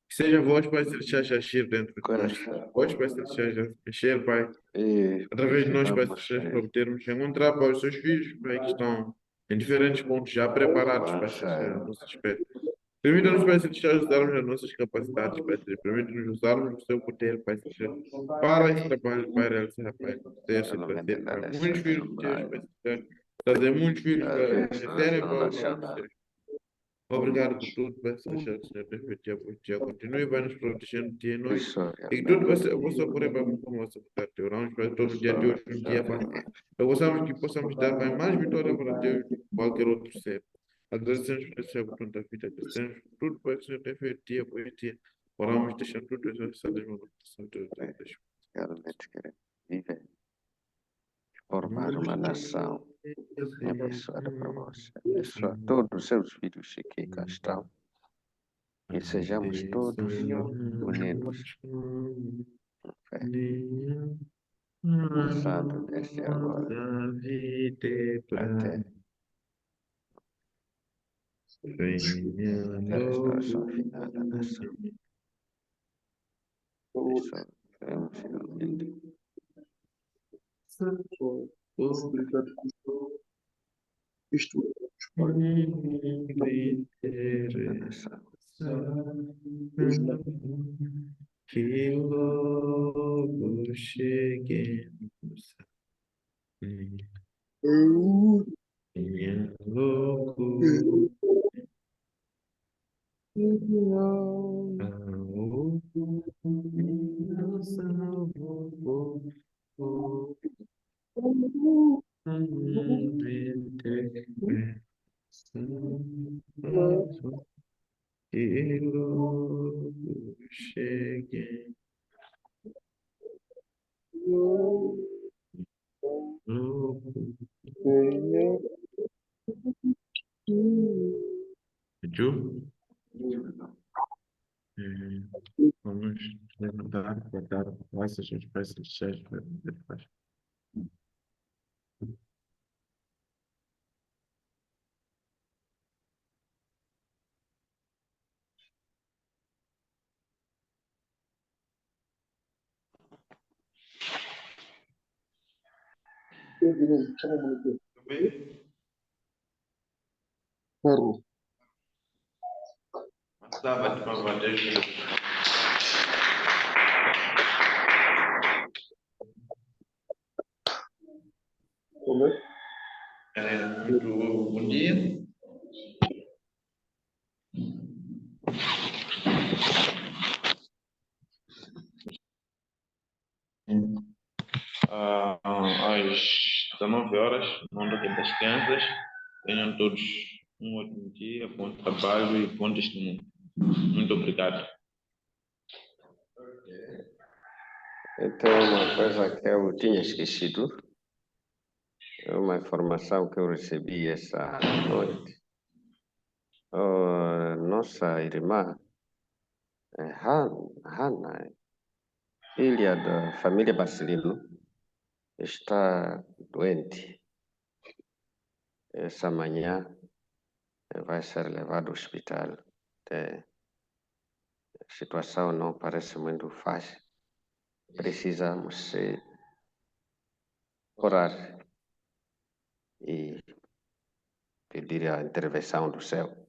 Que seja a voz, Pai Celestial, a agir dentro de nós. Voz, Pai Celestial, a mexer, Pai, E através de nós, Pai precisamos Celestial, para podermos encontrar, Pai, os seus filhos, Pai, que estão em diferentes pontos já preparados, Pai Celestial, no nosso aspecto. Permita-nos, Pai Celestial, usarmos as nossas capacidades, Pai Celestial. Permita-nos usarmos o seu poder, Pai Celestial, para esse trabalho, Pai, realizar, Pai, ter sido fazer, Pai. Muitos filhos teus, Pai Celestial, trazer muitos filhos para terem, Pai, o nome de Deus. Obrigado por tudo, Pai Celestial, Senhor, Deus, por dia. Continue, Pai, nos protegendo dia e noite. E que tudo vai ser, eu vou só por aí, Pai, como você está. Te oramos, Pai, todo dia de hoje, um dia, Pai. Eu gostamos que possamos dar, Pai, mais vitória para Deus do que qualquer outro ser. Agradecemos por esse oportunidade da vida, agradecemos por tudo, Pai, que o Senhor tem feito dia após dia. Oramos, deixando tudo isso, salve o Deus. realmente queremos viver, formar uma nação abençoada por você. Abençoa todos os seus filhos que cá estão. E sejamos todos unidos em fé, começando desde agora até a restauração final da nação. Isso queremos realmente. Obrigado por isto. Da nação. Que logo cheguemos a minha loucura. Que logo cheguei. Ju? Vamos levantar, botar nossas espécies cheias para depois. Claro. Estava de pavadeiro. Como é? Muito bom dia. Às 19 horas, no Dia das Crianças. Tenham todos um ótimo dia, bom trabalho e bom testemunho. Muito obrigado. Então, uma coisa que eu tinha esquecido, é uma informação que eu recebi essa noite. Nossa irmã, Hannah, filha da família Barcelino, está doente. Essa manhã vai ser levada ao hospital. A situação não parece muito fácil. Precisamos orar e pedir a intervenção do céu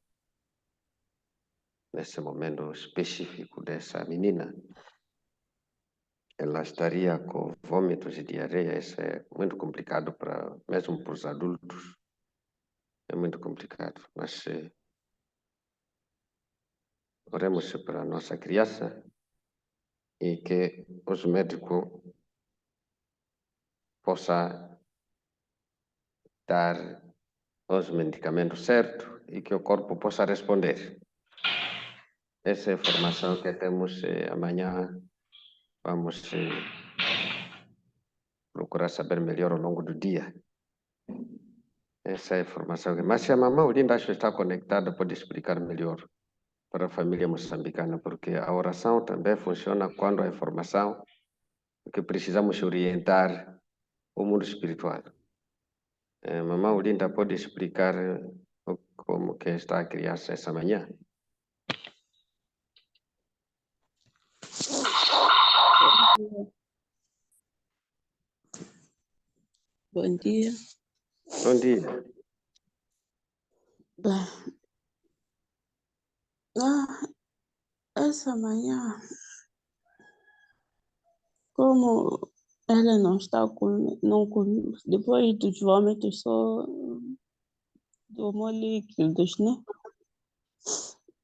nesse momento específico dessa menina. Ela estaria com vômitos e diarreia. Isso é muito complicado mesmo para os adultos. É muito complicado, mas oremos para a nossa criança e que os médicos possam dar os medicamentos certos e que o corpo possa responder. Essa é a informação que temos. Amanhã vamos procurar saber melhor ao longo do dia. Essa é a informação. Mas se a mamãe Olinda está conectada, pode explicar melhor para a família moçambicana, porque a oração também funciona quando a informação, que precisamos orientar o mundo espiritual. Mamãe Olinda pode explicar como que está a criança essa manhã? Bom dia. Bom dia. Essa manhã, como ela não está com, depois dos vômitos só tomou líquidos, né?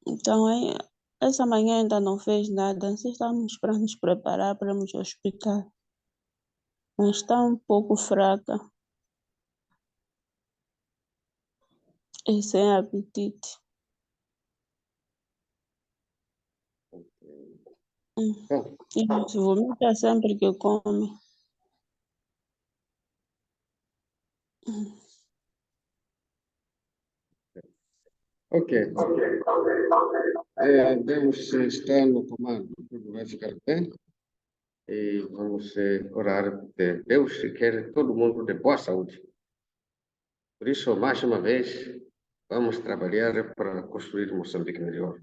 Então, essa manhã ainda não fez nada. Estamos para nos preparar para irmos ao hospital. Mas está um pouco fraca e sem apetite. Bom, E vomita sempre que come. ok. Deus está no comando, tudo vai ficar bem. E vamos orar, porque Deus quer todo mundo de boa saúde. Por isso, mais uma vez, vamos trabalhar para construir Moçambique melhor.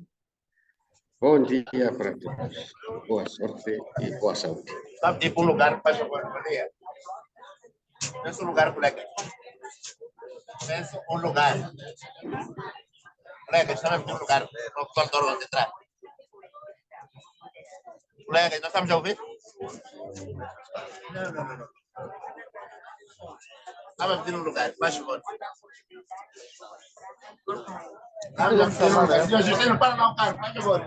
Bom dia para todos. Boa sorte e boa saúde. Sabe, tipo um lugar para jogar. Pensa um lugar, colega. Pensa um lugar. Colega, estamos em um lugar. No contorno onde entrar. Colega, nós estamos a ouvir? Não. Estava a pedir um lugar, faz favor. Estamos a pedir um lugar. Senhor, não para lá o carro, faz favor.